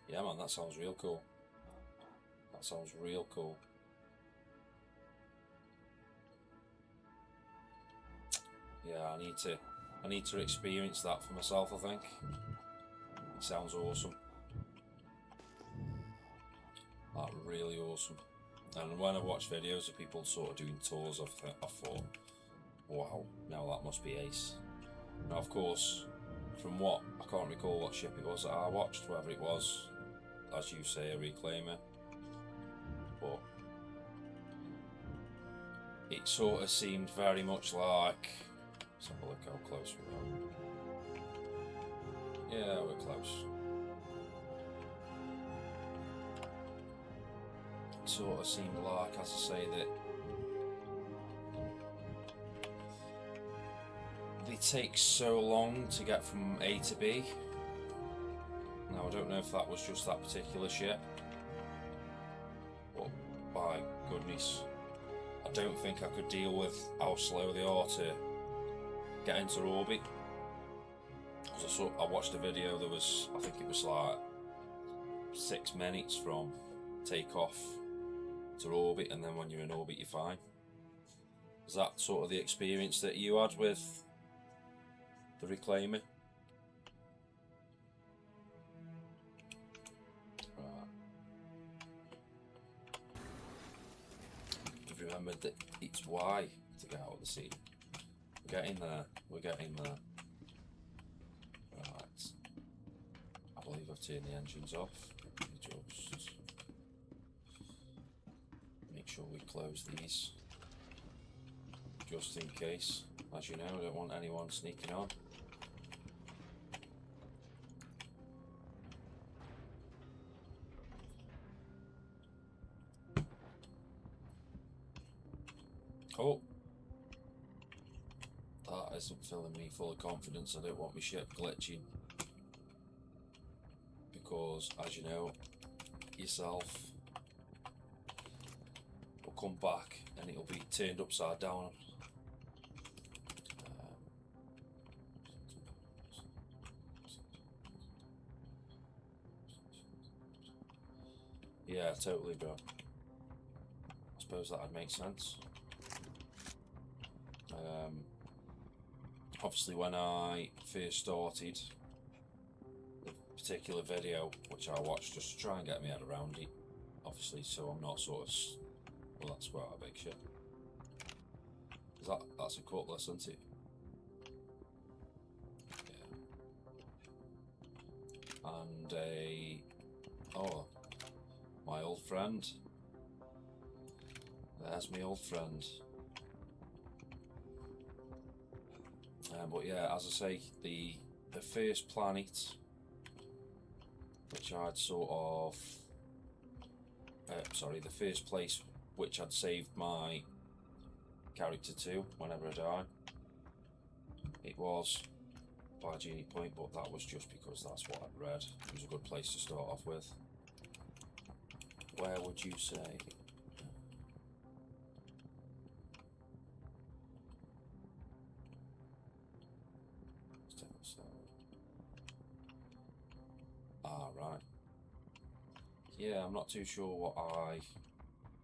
Yeah man, that sounds real cool. That sounds real cool. Yeah, I need to experience that for myself, I think. It sounds awesome. Like really awesome. And when I watch videos of people sort of doing tours, I thought, wow, now that must be ace. Now of course, from what, I can't recall what ship it was that I watched, whether it was, as you say, a reclaimer, but it sort of seemed very much like, let's have a look how close we are. Yeah, we're close. It sort of seemed like, as I say, that they take so long to get from A to B. Now, I don't know if that was just that particular ship, but by goodness, I don't think I could deal with how slow they are to get into orbit. Because I watched a video, there was, I think it was like 6 minutes from takeoff to orbit, and then when you're in orbit you're fine. Is that sort of the experience that you had with the Reclaimer? Right. I've remembered that it's Y to get out of the seat. We're getting there, we're getting there. Right. I believe I've turned the engines off. Just make sure we close these. Just in case, as you know, I don't want anyone sneaking on. Oh, that isn't filling me full of confidence. I don't want my ship glitching, because as you know yourself, will come back and it'll be turned upside down. Yeah, totally, bro. I suppose that'd make sense. Obviously, when I first started the particular video, which I watched just to try and get my head around it, obviously, so I'm not sort of, well, that's quite a big ship. That's a Cutlass, isn't it? Yeah. And oh, my old friend. There's my old friend. But yeah, as I say, the first planet, which I'd sort of, the first place which I'd saved my character to whenever I die, it was by Genie Point, but that was just because that's what I'd read. It was a good place to start off with. Where would you say? Ah, right. Yeah, I'm not too sure what I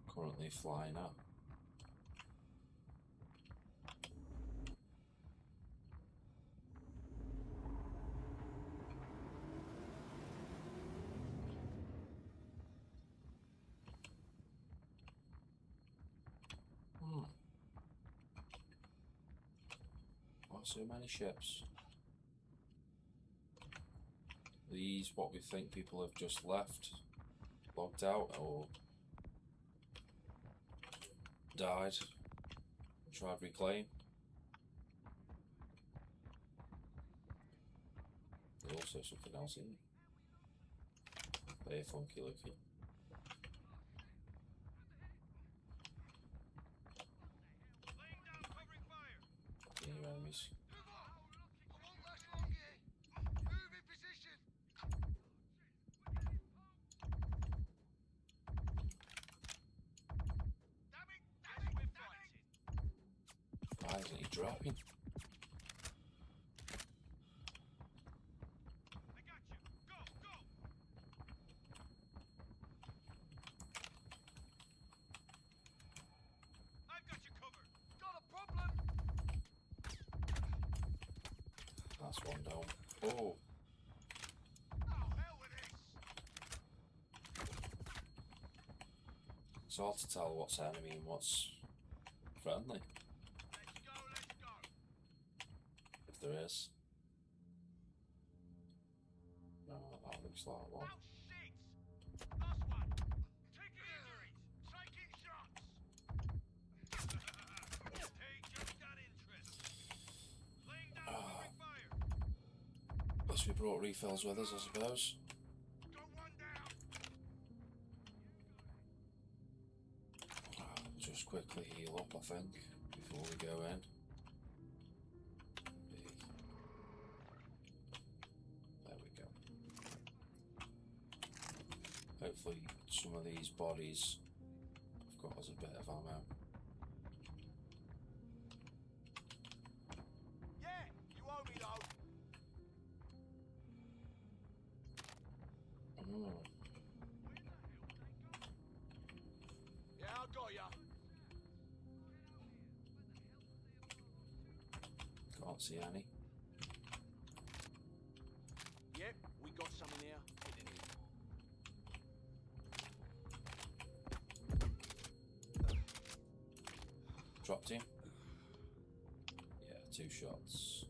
currently flying at. Not so many ships. These, what we think people have just left, logged out, or died, tried reclaim. There's also something else in. Very funky looking. New enemies. Why isn't he dropping? That's one down. Oh. It's hard to tell what's enemy and what's friendly. If there is. No, that looks like one. Guess we brought refills with us, I suppose. Just quickly heal up, I think, before we go in. There we go. Hopefully some of these bodies have got us a bit of ammo. Yeah, Can't see any. Yep, we got some in there. Hidden in. Dropped him. Yeah, 2 shots.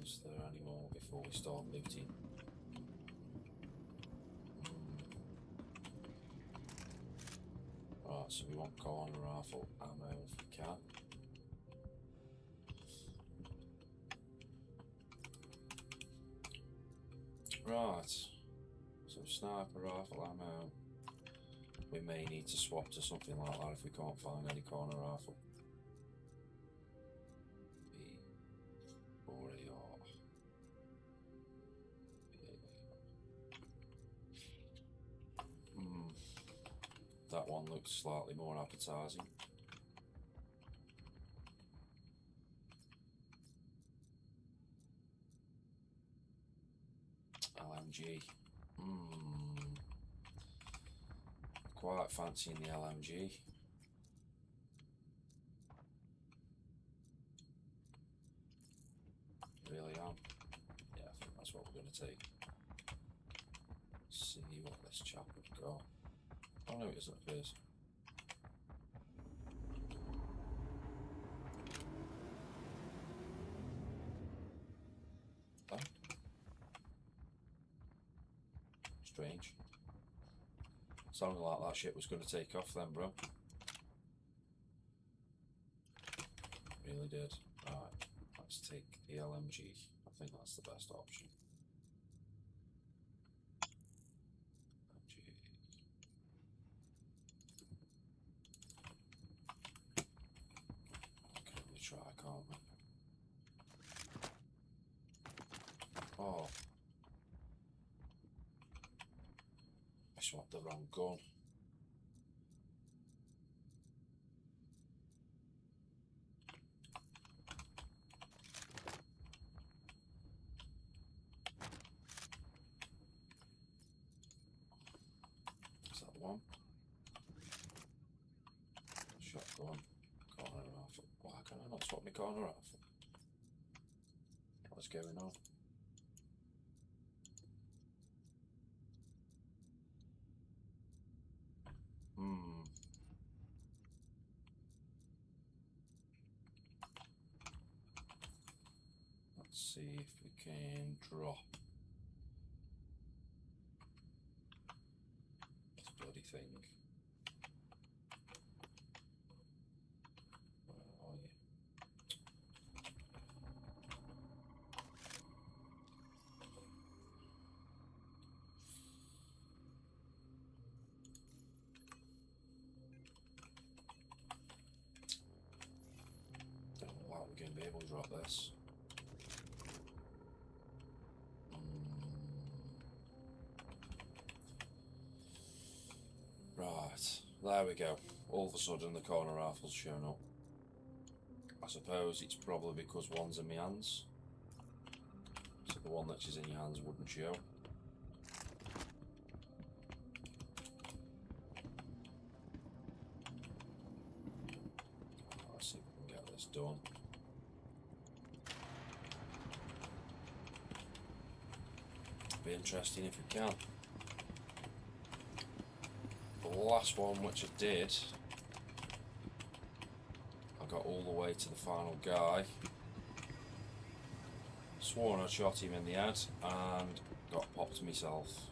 Is there any more before we start looting? Right, so we want corner rifle ammo if we can. Right, so sniper rifle ammo. We may need to swap to something like that if we can't find any corner rifle. B or AR. That one looks slightly more appetizing. LMG. Quite fancying the LMG. Really am. Yeah, I think that's what we're going to take. See what this chap would got. Oh no, it isn't a face. Oh. Strange. Sounded like that shit was going to take off then, bro. Really did. Right, let's take the LMG. I think that's the best option. Try, can't we? Oh, I swapped the wrong gun. Is that the one? Shotgun. Corner rifle. Why can I not swap my corner rifle? What's going on? Let's see if we can drop this bloody thing. Where are you? Don't know how we're going to be able to drop this. Right, there we go. All of a sudden the corner rifle's shown up. I suppose it's probably because one's in my hands. So the one that's in your hands wouldn't show. Let's see if we can get this done. Be interesting if we can. The last one which I did, I got all the way to the final guy, sworn I shot him in the head and got popped myself.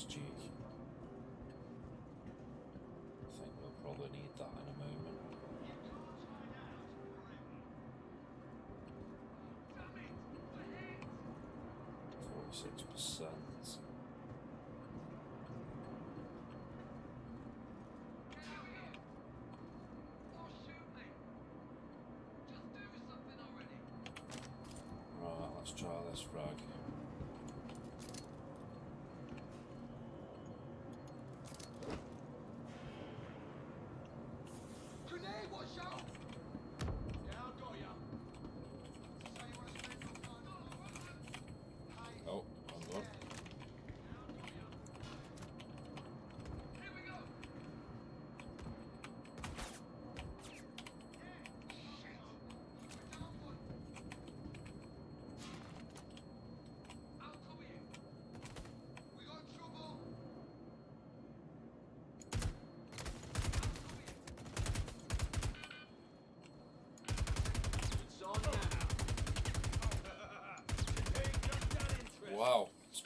G. I think we'll probably need that in a moment. 46%. Right, let's try this frag.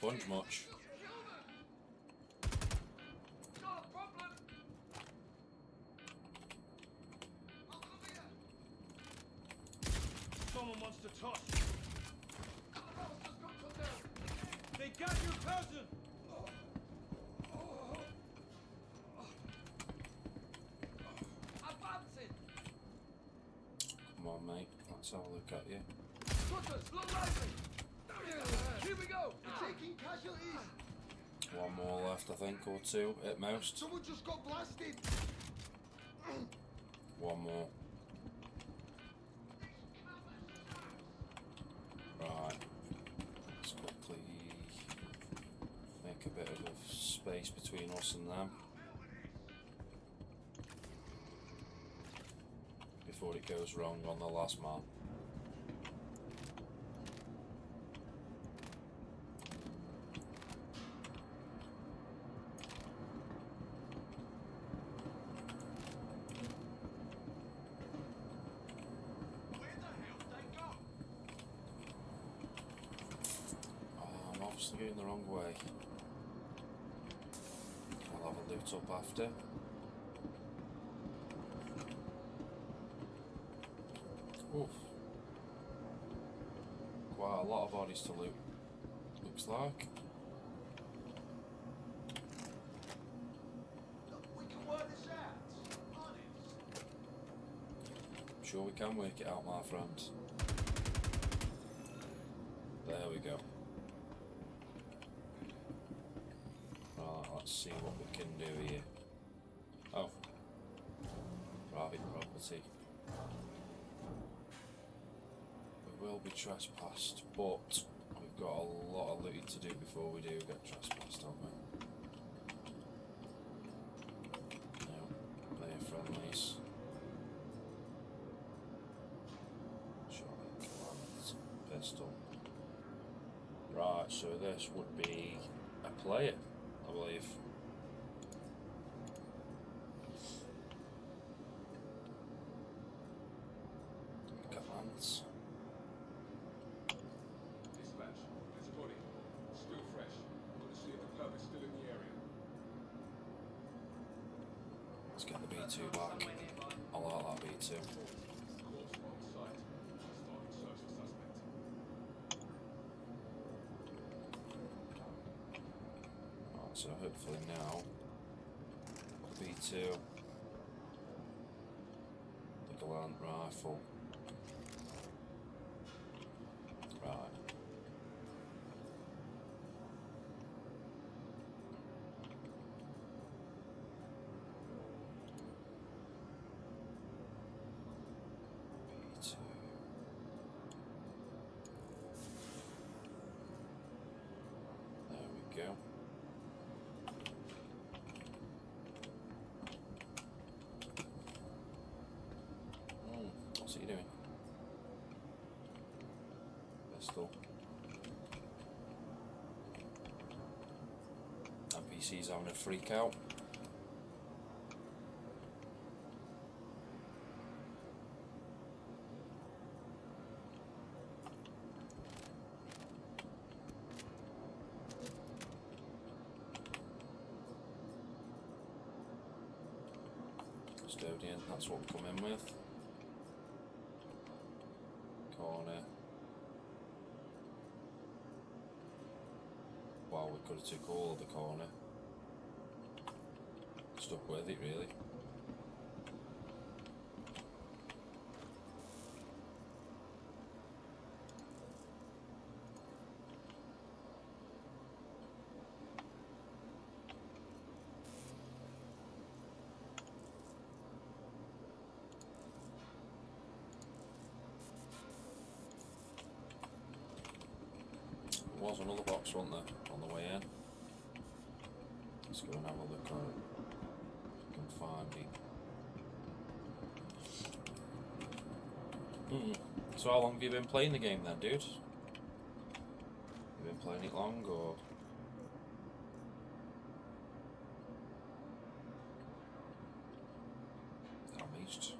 sponge much. Not a problem. Someone wants to touch. They got your cousin. Advancing. Come on, mate. Let's have a look at you. Cutters, low rising. Here we go. We're taking casualties. One more left, I think, or two at most. Someone just got blasted. One more. Right. Let's quickly make a bit of space between us and them before it goes wrong on the last man. I'm obviously going the wrong way. I'll have a loot up after. Oof. Quite a lot of bodies to loot, looks like. We can work this out. Honest. I'm sure we can work it out, my friends. There we go. Right, let's see what we can do here. Oh. Private property. We will be trespassed, but we've got a lot of looting to do before we do get trespassed, haven't we? No, they're friendlies. Shotgun, command, pistol. Right, so this would be a player, I believe. Commands. Dispatch. There's a body. Still fresh. Want to see if the club is still in the area. Let's get the B2 back. I like that B2. Corpse on site. Starting search for suspect. Right, so hopefully now B2, the Galant rifle. Right. B2. There we go. What's he doing? Pistol. NPC's having a freak out. Custodian, that's what we come in with. Corner. Wow, we could have took all of the corner. Stuck with it really. There was another box, wasn't there, on the way in? Let's go and have a look on it. If we can find it. So how long have you been playing the game then, dude? You been playing it long, or? Damaged.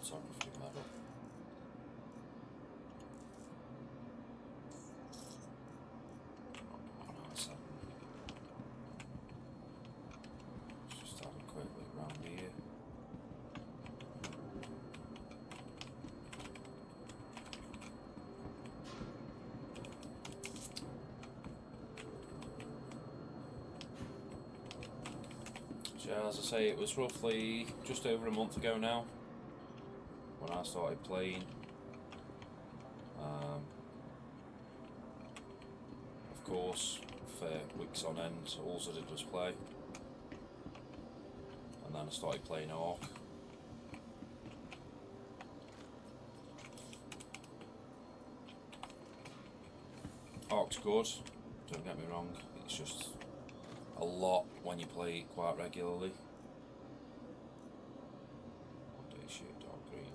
Photography medal. Yeah, as I say, it was roughly just over a month ago now when I started playing. Of course, for weeks on end, all I did was play. And then I started playing Ark. Ark's good, don't get me wrong, it's just a lot when you play it quite regularly. What day shade dark green?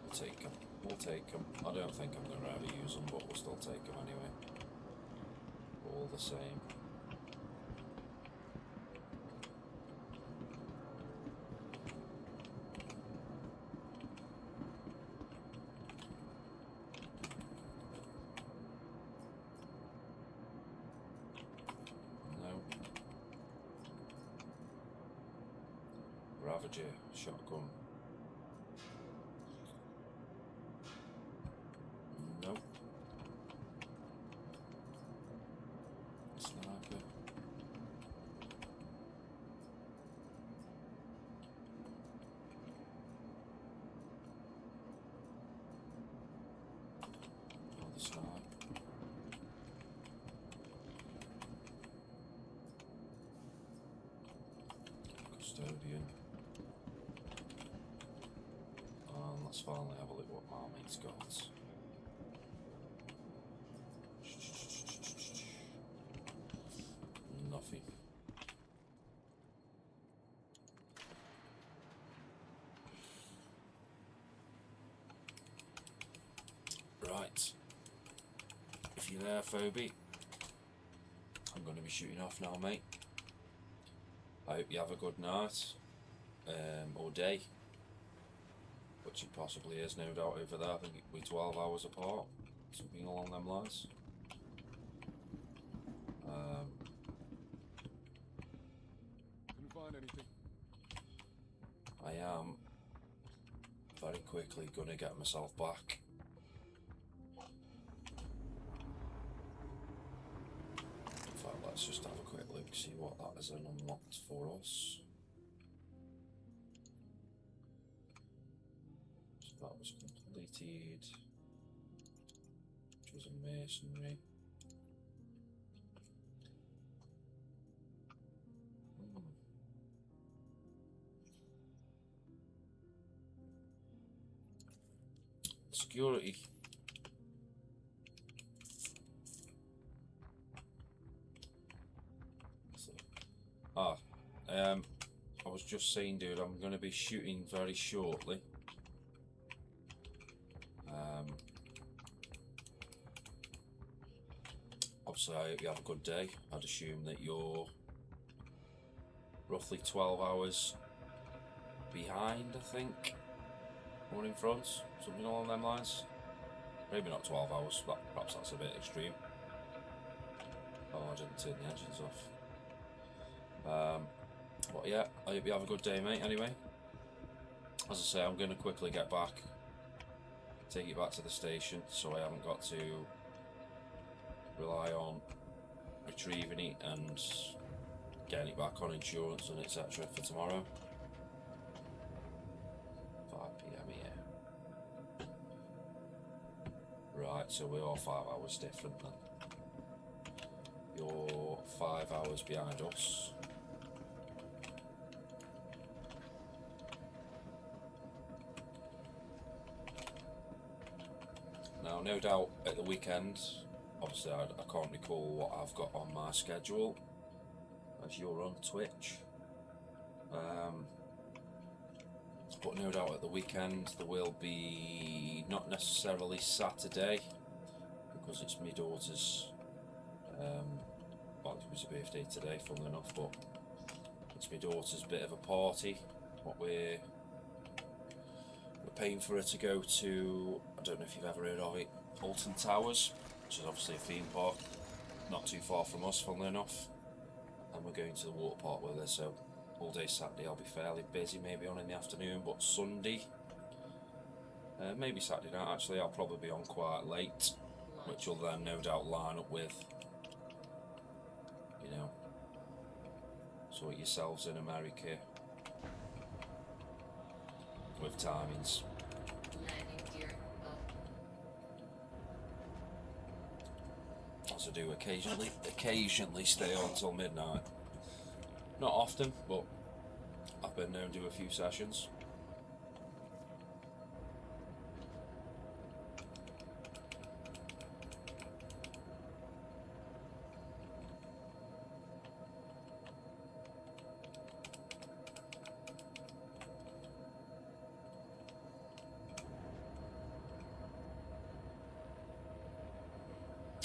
We'll take them. We'll take them. I don't think I'm going to ever use them, but we'll still take them anyway. All the same. Ravager shotgun. Nope. Sniper. Another sniper. Custodian. Let's finally have a look what Marmite's got. Nothing. Right. If you're there, Phoebe, I'm going to be shooting off now, mate. I hope you have a good night or day. Which it possibly is, no doubt, over there. I think we're 12 hours apart, something along them lines. Couldn't find anything. I am very quickly gonna get myself back. In fact, let's just have a quick look, see what that is unlocked for us. That was completed, which was a masonry. Security. I was just saying, dude, I'm going to be shooting very shortly. Obviously, I hope you have a good day. I'd assume that you're roughly 12 hours behind, I think, or in front, something along them lines. Maybe not 12 hours, but perhaps that's a bit extreme. Oh, I didn't turn the engines off. But yeah, I hope you have a good day, mate, anyway. As I say, I'm going to quickly get back, take it back to the station, so I haven't got to rely on retrieving it and getting it back on insurance and etc. for tomorrow. 5 PM here. Right, so we are 5 hours different then. You're 5 hours behind us. Now, no doubt at the weekend, obviously I can't recall what I've got on my schedule as you're on Twitch, but no doubt at the weekend there will be, not necessarily Saturday because it's my daughter's, well, it was her birthday today, funnily enough, but it's my daughter's bit of a party, what we're paying for her to go to. I don't know if you've ever heard of it, Alton Towers, which is obviously a theme park, not too far from us, funnily enough. And we're going to the water park with her, so all day Saturday I'll be fairly busy, maybe on in the afternoon, but Sunday, Maybe Saturday night actually. I'll probably be on quite late, which will then no doubt line up with, you know, sort yourselves in America with timings. Landing gear up. Also do occasionally stay on till midnight. Not often, but I've been known to do a few sessions.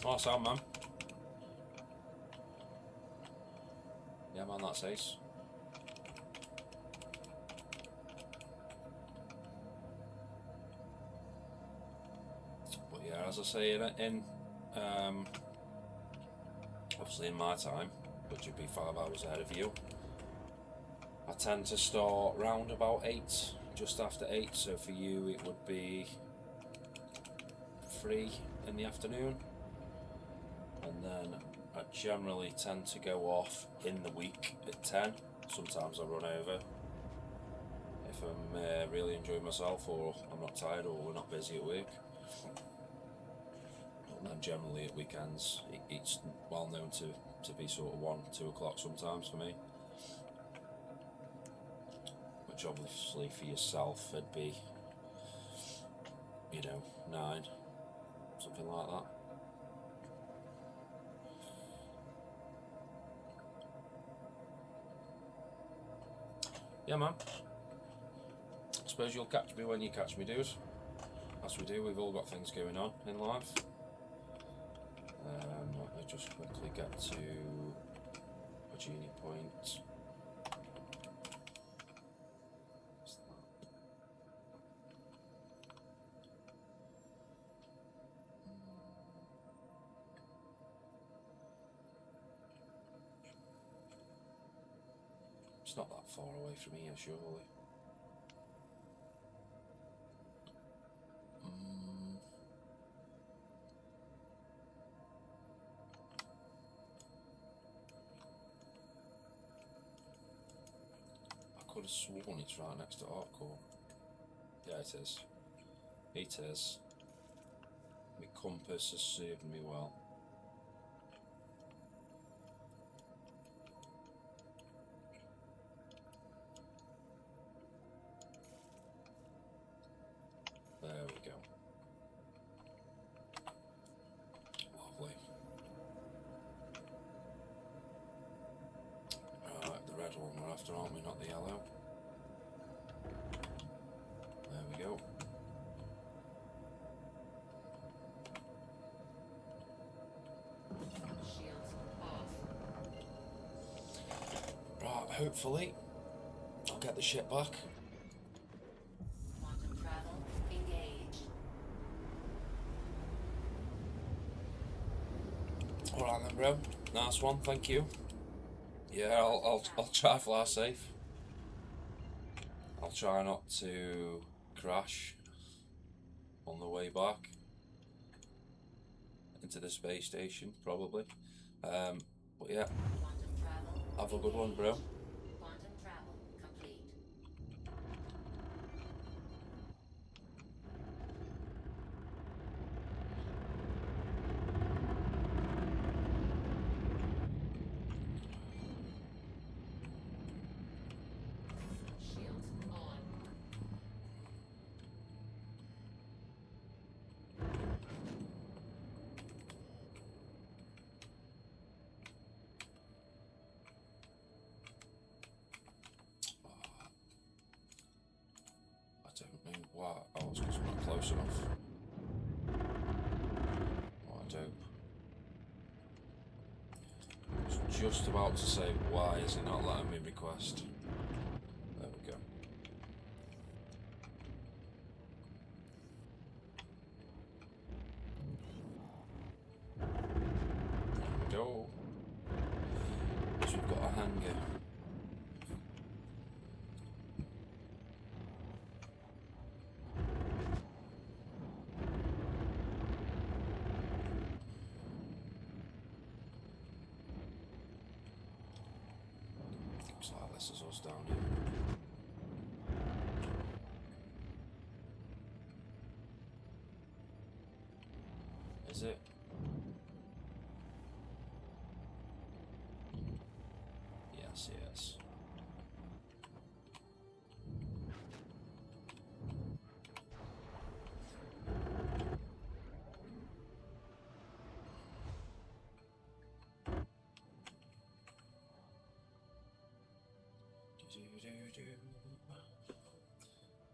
Oh, sound man. Yeah, man, that's ace. But yeah, as I say, in obviously in my time, which would be 5 hours ahead of you, I tend to start round about 8, just after 8. So for you, it would be 3 in the afternoon. And then I generally tend to go off in the week at 10. Sometimes I run over if I'm really enjoying myself, or I'm not tired, or we're not busy at work. And then generally at weekends, it's well known to be sort of 1, 2 o'clock sometimes for me. Which obviously for yourself would be, you know, 9, something like that. Yeah, man. I suppose you'll catch me when you catch me, dude. As we do, we've all got things going on in life. Let me just quickly get to Virginia Point. It's not that far away from here, surely. I could have sworn it's right next to Artcore. Yeah, it is. It is. My compass has served me well. There we go. Lovely. Right, the red one we're after, aren't we? Not the yellow. There we go. Shields off. Right, hopefully I'll get the ship back. Quantum travel engaged. Alright then, bro. Nice one, thank you. Yeah, I'll try fly safe. I'll try not to crash on the way back into the space station, probably. But yeah, Quantum travel. have a good one, bro. Quantum travel complete. Shields on. I don't know why. Oh, it's because I'm not close enough. What a dope. I was just about to say, why is it not letting me request? There we go. There we go. So we've got a hangar. classes us down here. Is it? Yes, yes.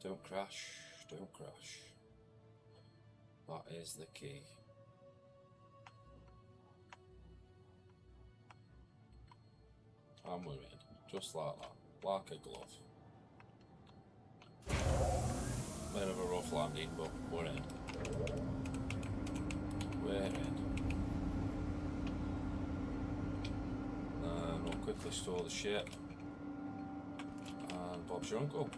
Don't crash, don't crash. That is the key. And we're in, just like that, like a glove. Bit of a rough landing, but we're in. We're in. And we'll quickly store the ship. And Bob's your uncle.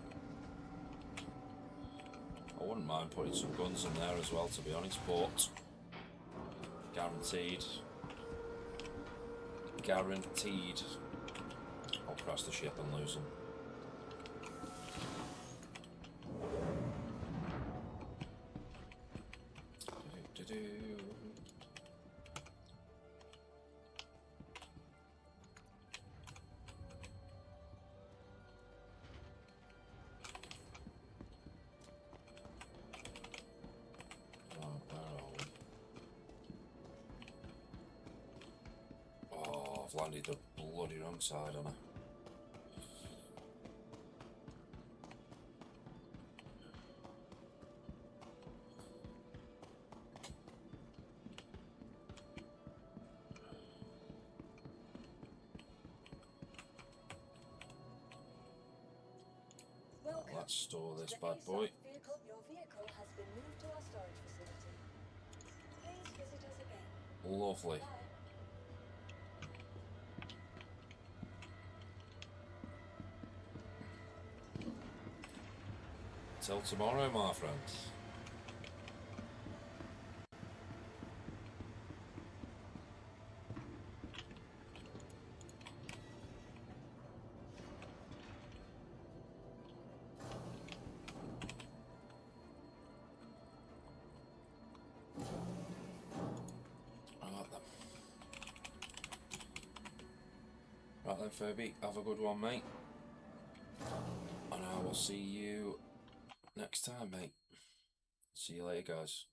I wouldn't mind putting some guns in there as well, to be honest, but guaranteed, I'll crash the ship and lose them. Oh, I've landed the bloody wrong side on her. Welcome. Let's store this The bad ASOP boy. Vehicle, your vehicle has been moved to our storage facility. Please visit us again. Lovely. Bye. Till tomorrow, my friend. Right then, Furby, have a good one, mate. And I will see you next time, mate. See you later, guys.